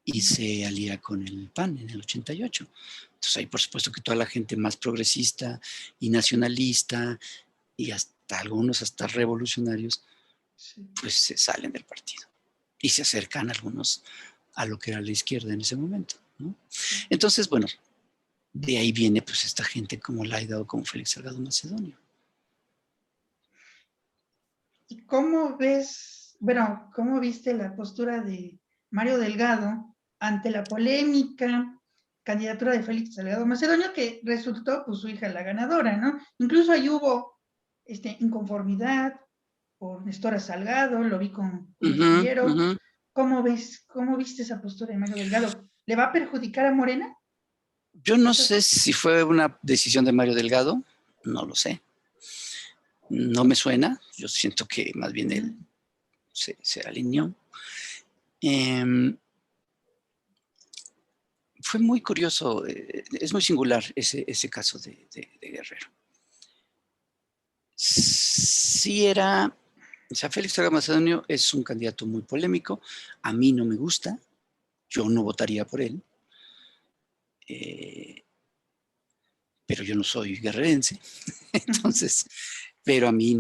Y se alía con el PAN en el 88. Entonces ahí por supuesto que toda la gente más progresista y nacionalista y hasta algunos hasta revolucionarios, Sí. pues se salen del partido y se acercan algunos a lo que era la izquierda en ese momento, ¿no? Entonces, bueno, de ahí viene pues esta gente como Laida o como Félix Salgado Macedonio. ¿Y cómo ves, bueno, cómo viste la postura de Mario Delgado ante la polémica candidatura de Félix Salgado Macedonio, que resultó pues su hija la ganadora, ¿no? Incluso ahí hubo inconformidad por Nestora Salgado, lo vi con Cudillero. ¿Cómo ves, cómo viste esa postura de Mario Delgado? ¿Le va a perjudicar a Morena? Yo no sé si fue una decisión de Mario Delgado, no lo sé. No me suena, yo siento que más bien él se alineó. Fue muy curioso, es muy singular ese caso de Guerrero. Sí era, o sea, Félix Salgado Macedonio es un candidato muy polémico, a mí no me gusta, yo no votaría por él, pero yo no soy guerrerense, entonces, pero a mí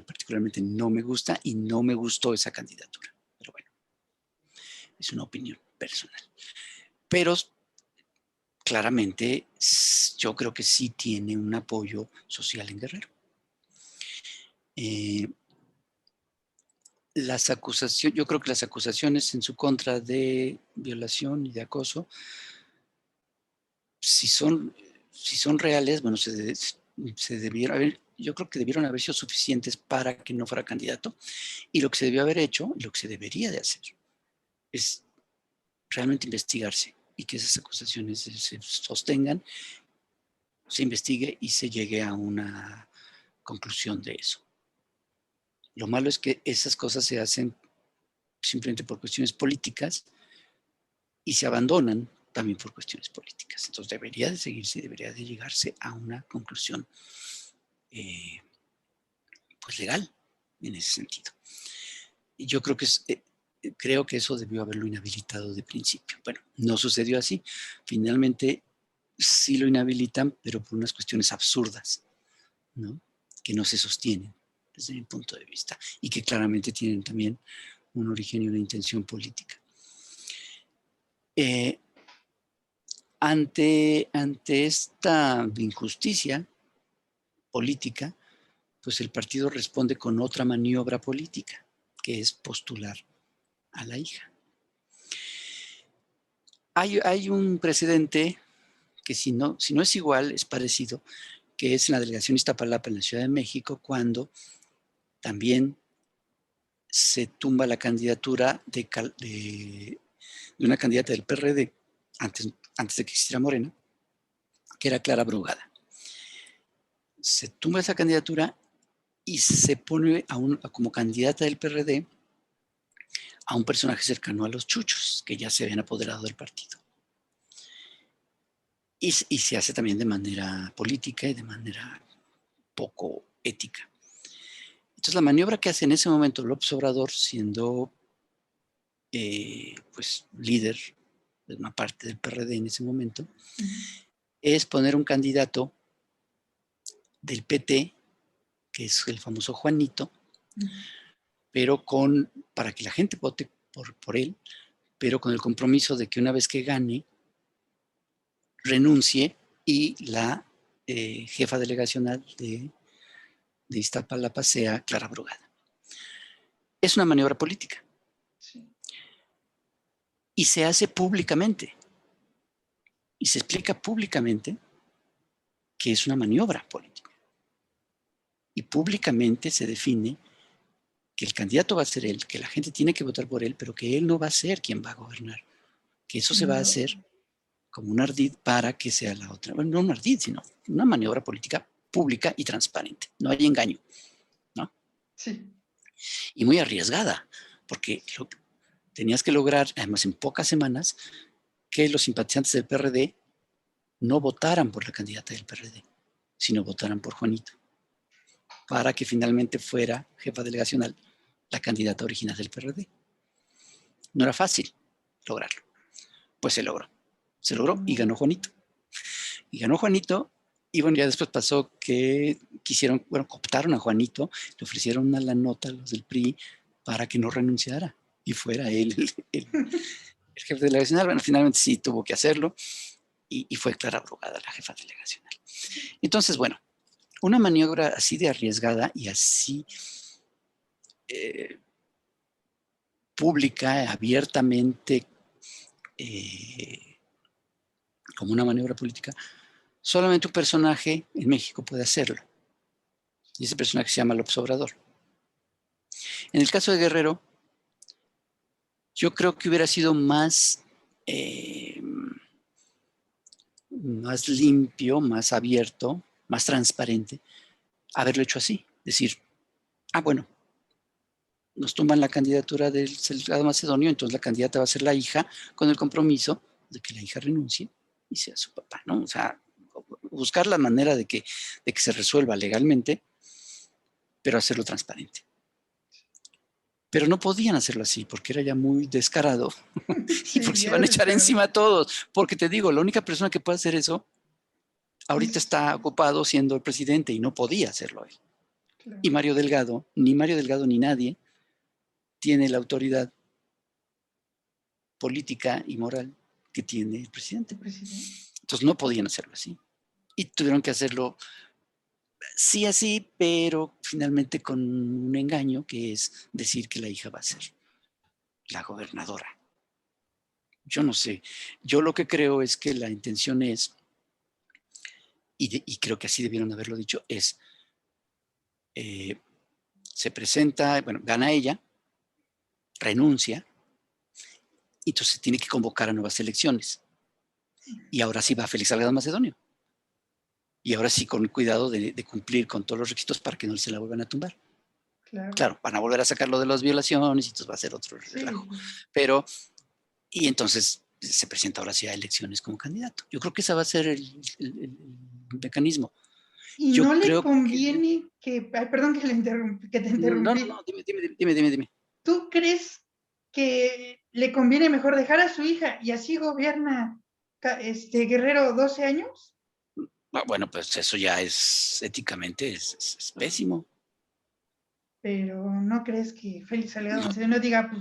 particularmente no me gusta y no me gustó esa candidatura, pero bueno, es una opinión personal. Pero claramente yo creo que sí tiene un apoyo social en Guerrero. Yo creo que las acusaciones en su contra de violación y de acoso, si son reales, bueno, se debieron haber, yo creo que debieron haber sido suficientes para que no fuera candidato. Y lo que se debió haber hecho, lo que se debería de hacer, es realmente investigarse y que esas acusaciones se sostengan, se investigue y se llegue a una conclusión de eso. Lo malo es que esas cosas se hacen simplemente por cuestiones políticas y se abandonan también por cuestiones políticas. Entonces debería de seguirse y debería de llegarse a una conclusión pues legal en ese sentido. Y yo creo que eso debió haberlo inhabilitado de principio. Bueno, no sucedió así. Finalmente sí lo inhabilitan, pero por unas cuestiones absurdas, ¿no? Que no se sostienen desde mi punto de vista y que claramente tienen también un origen y una intención política. Ante esta injusticia política, pues el partido responde con otra maniobra política, que es postular a la hija. Hay un precedente que si no es igual, es parecido, que es en la delegación Iztapalapa en la Ciudad de México, cuando también se tumba la candidatura de una candidata del PRD antes de que existiera Morena, que era Clara Brugada. Se tumba esa candidatura y se pone como candidata del PRD a un personaje cercano a los chuchos, que ya se habían apoderado del partido. Y se hace también de manera política y de manera poco ética. Entonces la maniobra que hace en ese momento López Obrador, siendo pues líder de una parte del PRD en ese momento, es poner un candidato del PT, que es el famoso Juanito, pero para que la gente vote por él, pero con el compromiso de que una vez que gane, renuncie y la jefa delegacional de Iztapalapa sea Clara Brugada. Es una maniobra política. Sí. Y se hace públicamente. Y se explica públicamente que es una maniobra política. Y públicamente se define que el candidato va a ser él, que la gente tiene que votar por él, pero que él no va a ser quien va a gobernar. Que eso se va a hacer como un ardid para que sea la otra. Bueno, no un ardid, sino una maniobra política pública y transparente. No hay engaño, ¿no? Sí. Y muy arriesgada, porque tenías que lograr, además en pocas semanas, que los simpatizantes del PRD no votaran por la candidata del PRD, sino votaran por Juanito, para que finalmente fuera jefa delegacional la candidata original del PRD. No era fácil lograrlo. Pues se logró. Se logró y ganó Juanito. Y ganó Juanito, y bueno, ya después pasó que cooptaron a Juanito, le ofrecieron una lanota a los del PRI para que no renunciara y fuera él el jefe delegacional. Bueno, finalmente sí tuvo que hacerlo. y fue Clara Brugada la jefa delegacional. Entonces, bueno, una maniobra así de arriesgada y así pública, abiertamente, como una maniobra política, solamente un personaje en México puede hacerlo. Y ese personaje se llama López Obrador. En el caso de Guerrero, yo creo que hubiera sido más limpio, más abierto, más transparente, haberlo hecho así. Decir, bueno, nos tumban la candidatura del Salgado Macedonio, entonces la candidata va a ser la hija, con el compromiso de que la hija renuncie y sea su papá, ¿no? O sea, buscar la manera de que se resuelva legalmente, pero hacerlo transparente. Pero no podían hacerlo así porque era ya muy descarado y porque se iban a echar encima a todos. Porque te digo, la única persona que puede hacer eso ahorita está ocupado siendo el presidente y no podía hacerlo él. Claro. Y Mario Delgado ni nadie tiene la autoridad política y moral que tiene el presidente. Entonces no podían hacerlo así. Y tuvieron que hacerlo sí así, pero finalmente con un engaño, que es decir que la hija va a ser la gobernadora. Yo no sé. Yo lo que creo es que la intención es, y creo que así debieron haberlo dicho, es, se presenta, bueno, gana ella, renuncia, y entonces tiene que convocar a nuevas elecciones. Y ahora sí va Félix Salgado Macedonio. Y ahora sí con cuidado de cumplir con todos los requisitos para que no se la vuelvan a tumbar. Claro, van a volver a sacarlo de las violaciones y entonces va a ser otro relajo. Pero, y entonces se presenta ahora sí a elecciones como candidato. Yo creo que ese va a ser el mecanismo. Y yo no le conviene ay, perdón que te interrumpí. No, dime. ¿Tú crees que le conviene mejor dejar a su hija y así gobierna Guerrero 12 años? Bueno, pues eso ya es éticamente es pésimo. Pero ¿no crees que Félix Salgado Macedonio diga,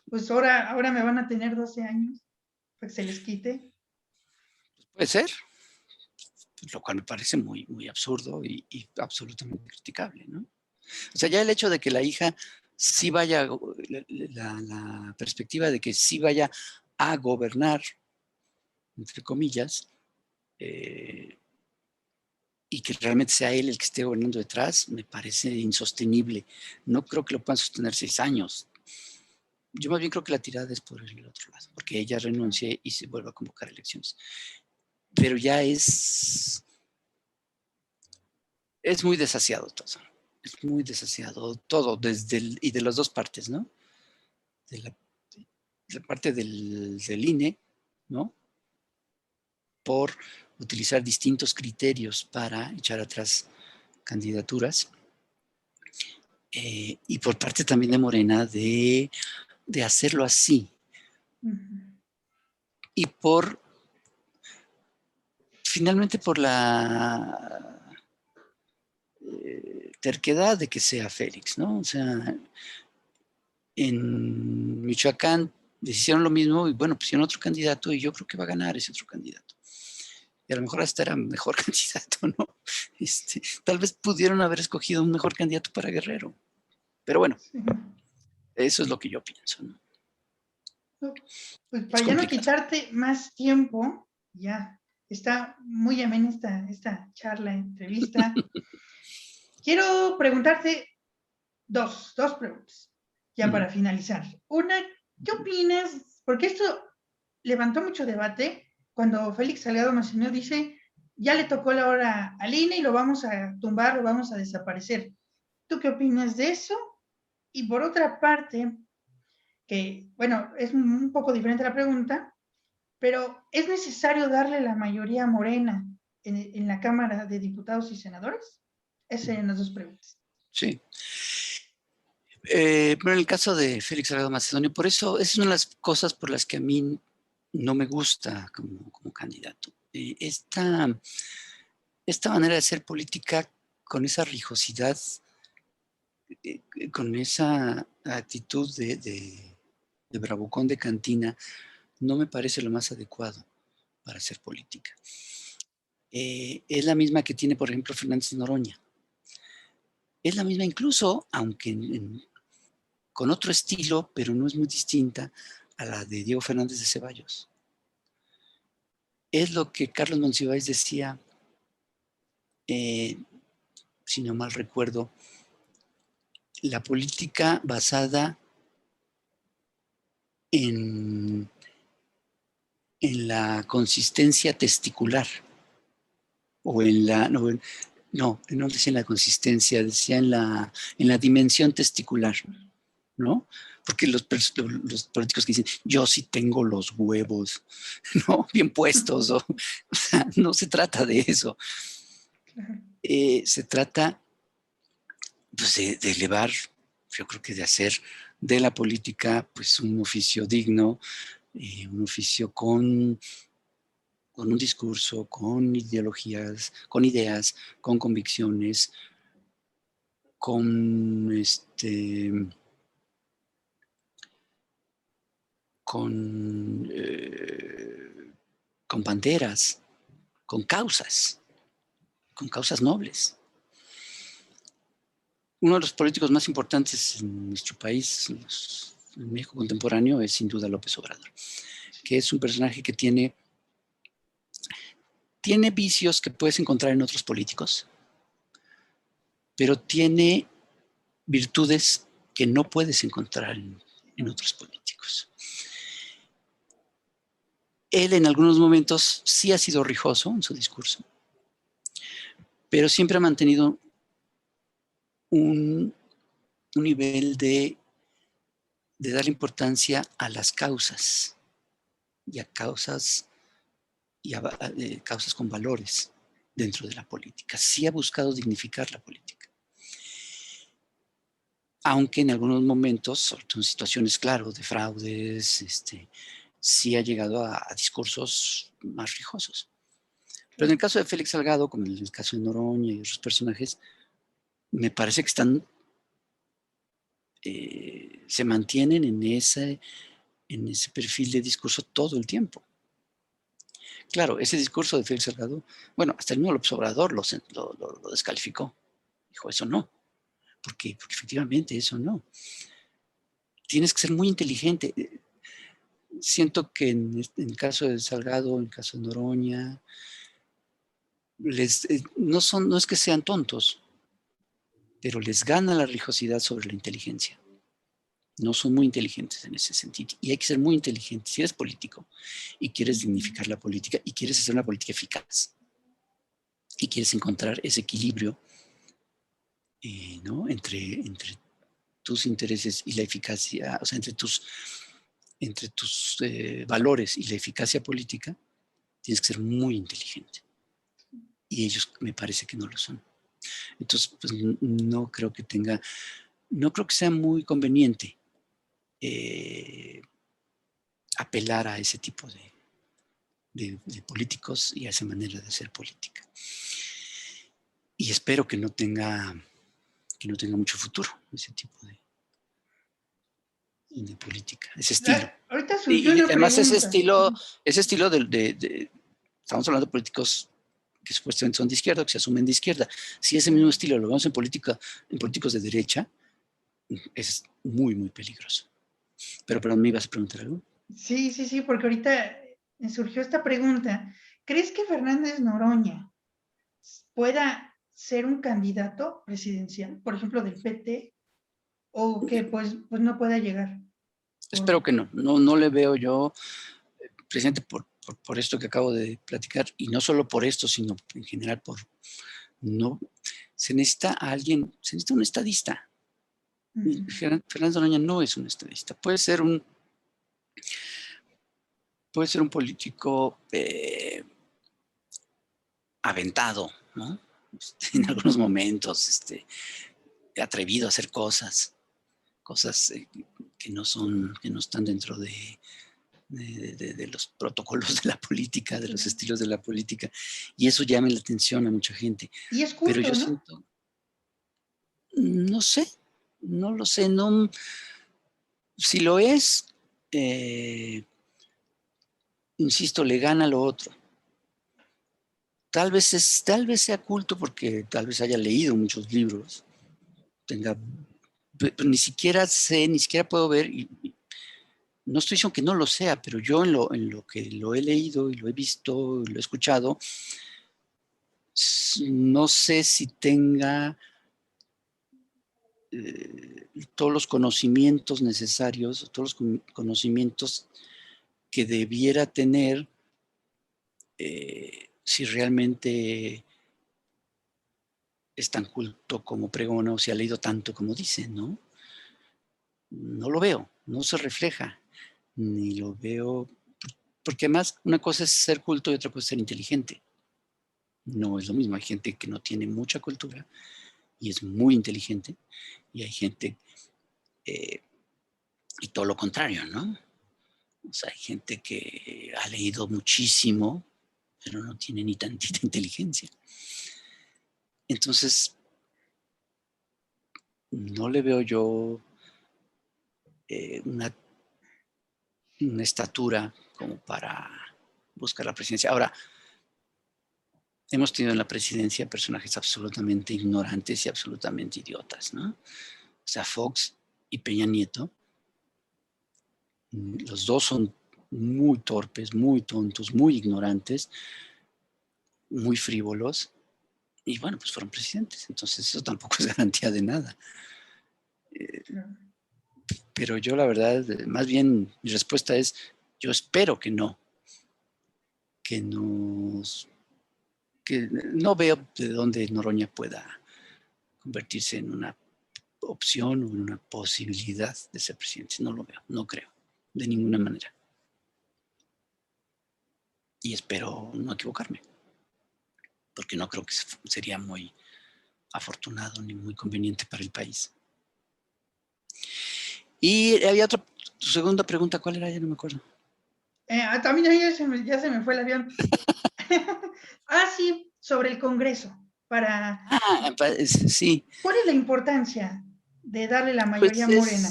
pues ahora me van a tener 12 años para que se les quite? Puede ser, lo cual me parece muy, muy absurdo y absolutamente criticable, ¿no? O sea, ya el hecho de que la hija sí vaya, la perspectiva de que sí vaya a gobernar, entre comillas, y que realmente sea él el que esté gobernando detrás, me parece insostenible. No creo que lo puedan sostener 6 años. Yo más bien creo que la tirada es por el otro lado, porque ella renuncie y se vuelva a convocar elecciones. Pero ya es muy desasiado todo. Es muy desasiado todo, y de las dos partes, ¿no? De la parte del INE, ¿no? Por utilizar distintos criterios para echar atrás candidaturas. Y por parte también de Morena de hacerlo así. Y finalmente por la terquedad de que sea Félix, ¿no? O sea, en Michoacán hicieron lo mismo y bueno, pusieron otro candidato y yo creo que va a ganar ese otro candidato. Y a lo mejor hasta era mejor candidato, ¿no? Tal vez pudieron haber escogido un mejor candidato para Guerrero. Pero bueno, eso es lo que yo pienso, ¿no? Pues para ya no quitarte más tiempo, ya está muy amena esta charla, entrevista. Quiero preguntarte dos preguntas, ya para finalizar. Una, ¿qué opinas? Porque esto levantó mucho debate cuando Félix Salgado Macedonio dice, ya le tocó la hora al INE y lo vamos a tumbar, lo vamos a desaparecer. ¿Tú qué opinas de eso? Y por otra parte, que, bueno, es un poco diferente la pregunta, pero ¿es necesario darle la mayoría a Morena en la Cámara de Diputados y Senadores? Esas serían las dos preguntas. Sí. Pero en el caso de Félix Salgado Macedonio, por eso es una de las cosas por las que a mí no me gusta como candidato. Esta manera de hacer política con esa rijosidad, con esa actitud de bravucón de cantina, no me parece lo más adecuado. para hacer política. Es la misma que tiene, por ejemplo, Fernández Noroña. Es la misma incluso, aunque con otro estilo, pero no es muy distinta a la de Diego Fernández de Ceballos. Es lo que Carlos Monsiváis decía, si no mal recuerdo, la política basada en la consistencia testicular, o en la, no decía en la consistencia, decía en la dimensión testicular, ¿no? Porque los políticos que dicen, yo sí tengo los huevos, ¿no? Bien puestos, o sea, no se trata de eso. Se trata, pues, de elevar, yo creo que de hacer de la política, pues, un oficio digno, un oficio con un discurso, con ideologías, con ideas, con convicciones, con con banderas, con causas nobles. Uno de los políticos más importantes en nuestro país, en México contemporáneo, es sin duda López Obrador, que es un personaje que tiene vicios que puedes encontrar en otros políticos, pero tiene virtudes que no puedes encontrar en otros políticos. Él en algunos momentos sí ha sido rijoso en su discurso, pero siempre ha mantenido un nivel de darle importancia a las causas y a causas causas con valores dentro de la política. Sí ha buscado dignificar la política. Aunque en algunos momentos, sobre todo en situaciones, claro, de fraudes, sí ha llegado a discursos más rijosos. Pero en el caso de Félix Salgado, como en el caso de Noroña y otros personajes, me parece que se mantienen en ese perfil de discurso todo el tiempo. Claro, ese discurso de Félix Salgado, bueno, hasta el mismo López Obrador lo descalificó. Dijo, eso no, porque efectivamente eso no. Tienes que ser muy inteligente. Siento que en el caso de Salgado, en el caso de Noroña, no es que sean tontos, pero les gana la rijosidad sobre la inteligencia. No son muy inteligentes en ese sentido. Y hay que ser muy inteligente. Si eres político y quieres dignificar la política y quieres hacer una política eficaz y quieres encontrar ese equilibrio, ¿no? entre tus intereses y la eficacia, o sea, entre tus valores y la eficacia política, tienes que ser muy inteligente. Y ellos me parece que no lo son. Entonces, pues no creo que sea muy conveniente apelar a ese tipo de políticos y a esa manera de hacer política. Y espero que no tenga mucho futuro ese tipo de política, ese estilo. Ahorita surgió Y una además pregunta. ese estilo estamos hablando de políticos que supuestamente son de izquierda, que se asumen de izquierda. Si ese mismo estilo lo vemos en políticos de derecha, es muy, muy peligroso. Pero ¿me ibas a preguntar algo? Sí, porque ahorita surgió esta pregunta. ¿Crees que Fernández Noroña pueda ser un candidato presidencial, por ejemplo, del PT, o que pues no pueda llegar? Espero que no. No le veo yo, presidente, por esto que acabo de platicar, y no solo por esto, sino en general se necesita un estadista. Fernández Noroña no es un estadista. Puede ser un político aventado, ¿no? En algunos momentos, atrevido a hacer cosas que no están dentro de los protocolos de la política, de los estilos de la política, y eso llama la atención a mucha gente. Y es Pero culto, yo ¿no? siento, no sé, no lo sé, no, si lo es, insisto, le gana lo otro. Tal vez sea culto porque tal vez haya leído muchos libros, pero ni siquiera sé, ni siquiera puedo ver, y no estoy diciendo que no lo sea, pero yo en lo que lo he leído y lo he visto, lo he escuchado, no sé si tenga todos los conocimientos necesarios, todos los conocimientos que debiera tener si realmente es tan culto como pregona o si ha leído tanto como dice, ¿no? No lo veo, no se refleja, ni lo veo, porque además una cosa es ser culto y otra cosa es ser inteligente. No es lo mismo, hay gente que no tiene mucha cultura y es muy inteligente, y hay gente, y todo lo contrario, ¿no? O sea, hay gente que ha leído muchísimo, pero no tiene ni tantita inteligencia. Entonces, no le veo yo una estatura como para buscar la presidencia. Ahora, hemos tenido en la presidencia personajes absolutamente ignorantes y absolutamente idiotas, ¿no? O sea, Fox y Peña Nieto, los dos son muy torpes, muy tontos, muy ignorantes, muy frívolos, y bueno, pues fueron presidentes, entonces eso tampoco es garantía de nada. Pero yo la verdad, más bien mi respuesta es, yo espero que nos, que no veo de dónde Noroña pueda convertirse en una opción o en una posibilidad de ser presidente. No lo veo, no creo, de ninguna manera. Y espero no equivocarme, porque no creo que sería muy afortunado ni muy conveniente para el país. Y había otra, tu segunda pregunta, ¿cuál era? Ya no me acuerdo. También ya se me fue el avión. Sí, sobre el Congreso. Sí. ¿Cuál es la importancia de darle la mayoría Pues Morena?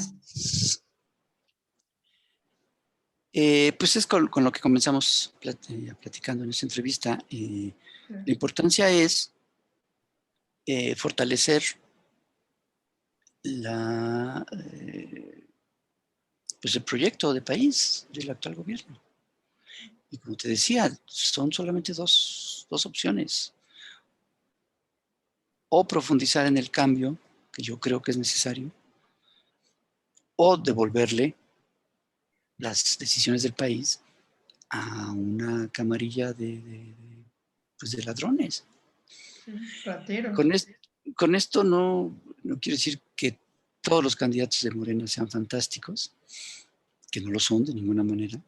Pues es con lo que comenzamos platicando en esta entrevista. La importancia es fortalecer pues el proyecto de país del actual gobierno. Y como te decía, son solamente dos opciones. O profundizar en el cambio, que yo creo que es necesario, o devolverle las decisiones del país a una camarilla pues de ladrones. Sí, rateros. Con, con esto no quiero decir que todos los candidatos de Morena sean fantásticos, que no lo son de ninguna manera,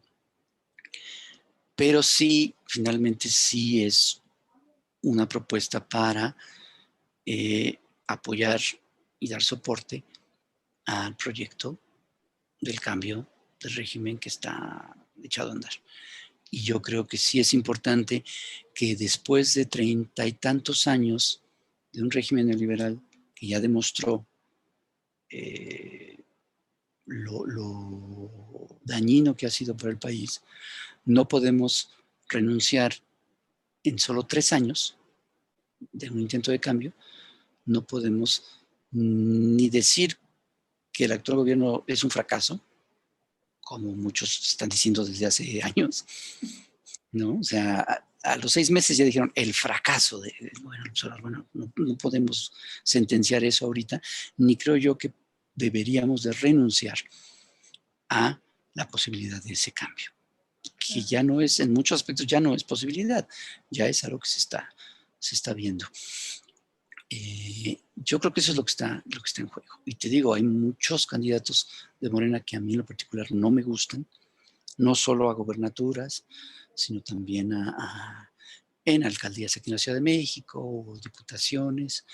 pero sí, finalmente sí es una propuesta para apoyar y dar soporte al proyecto del cambio del régimen que está echado a andar. Y yo creo que sí es importante que después de 30 y tantos años de un régimen neoliberal que ya demostró lo dañino que ha sido para el país, no podemos renunciar en solo 3 años de un intento de cambio, no podemos ni decir que el actual gobierno es un fracaso, como muchos están diciendo desde hace años, ¿no? O sea, a los 6 meses ya dijeron el fracaso bueno, no podemos sentenciar eso ahorita, ni creo yo que deberíamos de renunciar a la posibilidad de ese cambio, que ya no es, en muchos aspectos ya no es posibilidad, ya es algo que se está viendo. Yo creo que eso es lo que está en juego. Y te digo, hay muchos candidatos de Morena que a mí en lo particular no me gustan, no solo a gobernaturas, sino también en alcaldías aquí en la Ciudad de México o diputaciones.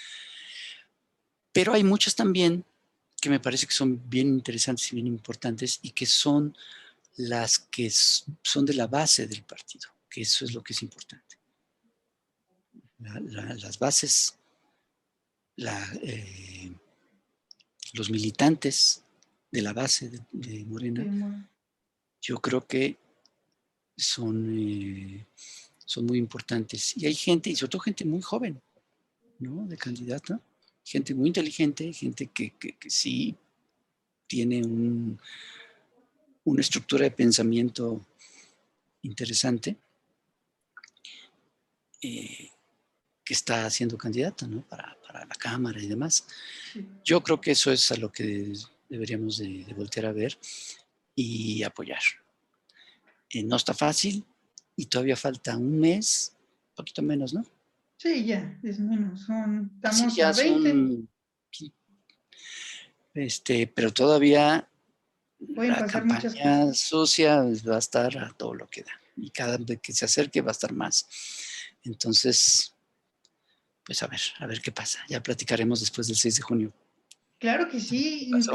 Pero hay muchas también que me parece que son bien interesantes y bien importantes y que son las que son de la base del partido, que eso es lo que es importante. Las bases, los militantes de la base de Morena, yo creo que son muy importantes. Y hay gente, y sobre todo gente muy joven, ¿no? De candidata, gente muy inteligente, gente que sí tiene una estructura de pensamiento interesante, que está siendo candidata, ¿no? Para la Cámara y demás. Sí. Yo creo que eso es a lo que deberíamos de voltear a ver y apoyar. No está fácil y todavía falta un mes, un poquito menos, ¿no? Sí, ya, es menos. Sí, Estamos a ya 20. son, pero todavía Pueden la pasar muchas campaña cosas. sucia va a estar a todo lo que da. Y cada vez que se acerque va a estar más. Entonces, pues a ver qué pasa. Ya platicaremos después del 6 de junio. Claro que sí, Pasó.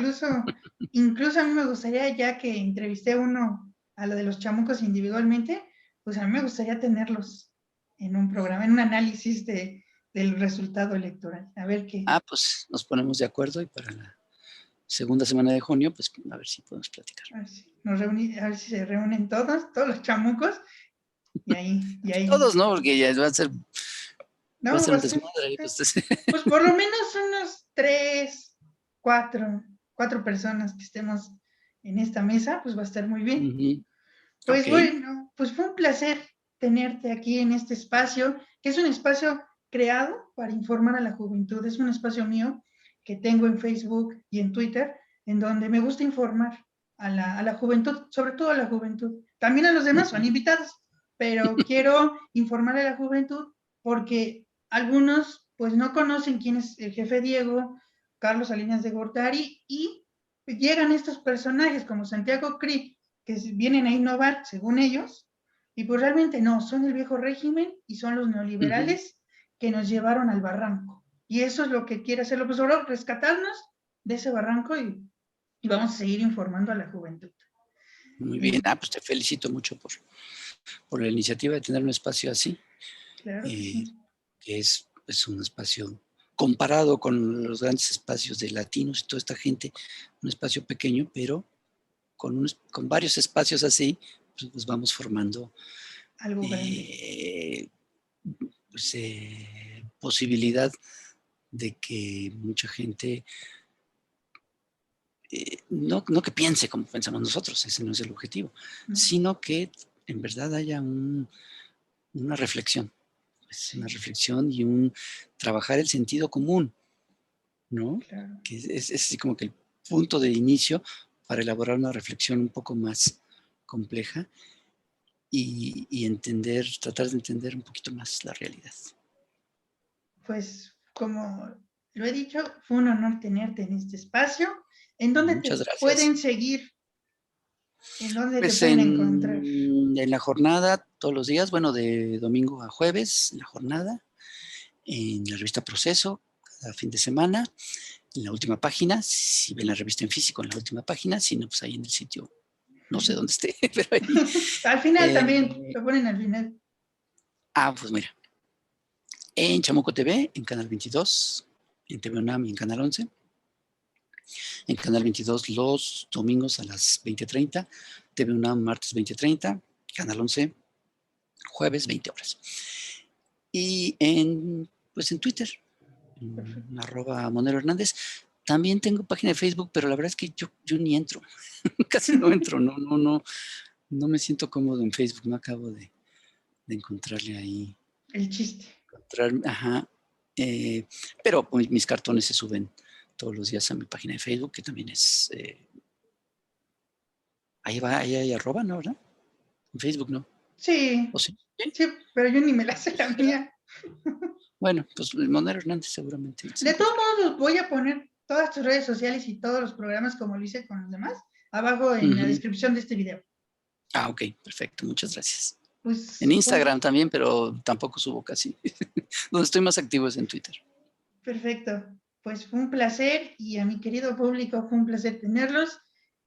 incluso a mí me gustaría, ya que entrevisté a uno, a lo de los chamucos individualmente, pues a mí me gustaría tenerlos en un programa, en un análisis del resultado electoral. A ver qué. Pues nos ponemos de acuerdo y para la segunda semana de junio, pues a ver si podemos platicar. A ver si se reúnen todos los chamucos, y ahí. Todos, ¿no? Porque ya va a ser No, va a un ser, desmadre. pues por lo menos unos 3, 4 personas que estemos en esta mesa, pues va a estar muy bien. Uh-huh. Pues Ok. bueno, pues fue un placer tenerte aquí en este espacio, que es un espacio creado para informar a la juventud. Es un espacio mío que tengo en Facebook y en Twitter, en donde me gusta informar a la juventud, sobre todo a la juventud. También a los demás son invitados, pero quiero informar a la juventud porque algunos pues no conocen quién es el jefe Diego, Carlos Salinas de Gortari, y llegan estos personajes como Santiago Krieg, que vienen a innovar, según ellos, y pues realmente no, son el viejo régimen y son los neoliberales que nos llevaron al barranco. Y eso es lo que quiere hacer López Obrador, rescatarnos de ese barranco, y vamos a seguir informando a la juventud. Muy bien. Pues te felicito mucho por la iniciativa de tener un espacio así, Claro que sí. que es un espacio comparado con los grandes espacios de latinos y toda esta gente, un espacio pequeño, pero con varios espacios así, pues vamos formando Algo grande. pues, posibilidad de que mucha gente no que piense como pensamos nosotros, ese no es el objetivo, ¿No? sino que en verdad haya una reflexión, pues, Sí, una reflexión y un trabajar el sentido común, ¿no? claro. Que es así como que el punto de inicio para elaborar una reflexión un poco más compleja y entender, tratar de entender un poquito más la realidad. Pues como lo he dicho, fue un honor tenerte en este espacio. ¿En dónde Muchas te gracias. pueden seguir? ¿En dónde te Pues pueden encontrar? en la jornada, todos los días, bueno, de domingo a jueves, en la jornada, en la revista Proceso, cada fin de semana, en la última página, si ven la revista en físico, en la última página, si no, pues ahí en el sitio, no sé dónde esté, pero ahí. Al final también, lo ponen al final. Pues mira, en Chamuco TV, en Canal 22, en TV UNAM y en Canal 11, en Canal 22 los domingos a las 20:30, TV UNAM martes 20:30, Canal 11 jueves 20 horas. Y pues en Twitter, en @Monero Hernández. También tengo página de Facebook, pero la verdad es que yo ni entro, casi no entro, no me siento cómodo en Facebook, no acabo de encontrarle ahí. El chiste. Ajá. Pero pues, mis cartones se suben todos los días a mi página de Facebook, que también es, ahí hay arroba, ¿no? ¿Verdad? En Facebook, ¿no? Sí, ¿O sí? sí, pero yo ni me la sé la mía. Bueno, pues Monero Hernández seguramente se De todos encuentra. modos, voy a poner todas tus redes sociales y todos los programas, como lo hice con los demás, abajo en la descripción de este video. Ok, perfecto, muchas gracias. En Pues, Instagram también, pero tampoco subo casi. Donde estoy más activo es en Twitter. perfecto. Pues fue un placer, y a mi querido público fue un placer tenerlos,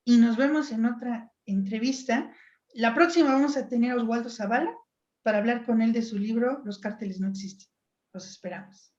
y nos vemos en otra entrevista. La próxima vamos a tener a Oswaldo Zavala para hablar con él de su libro Los cárteles no existen. Los esperamos.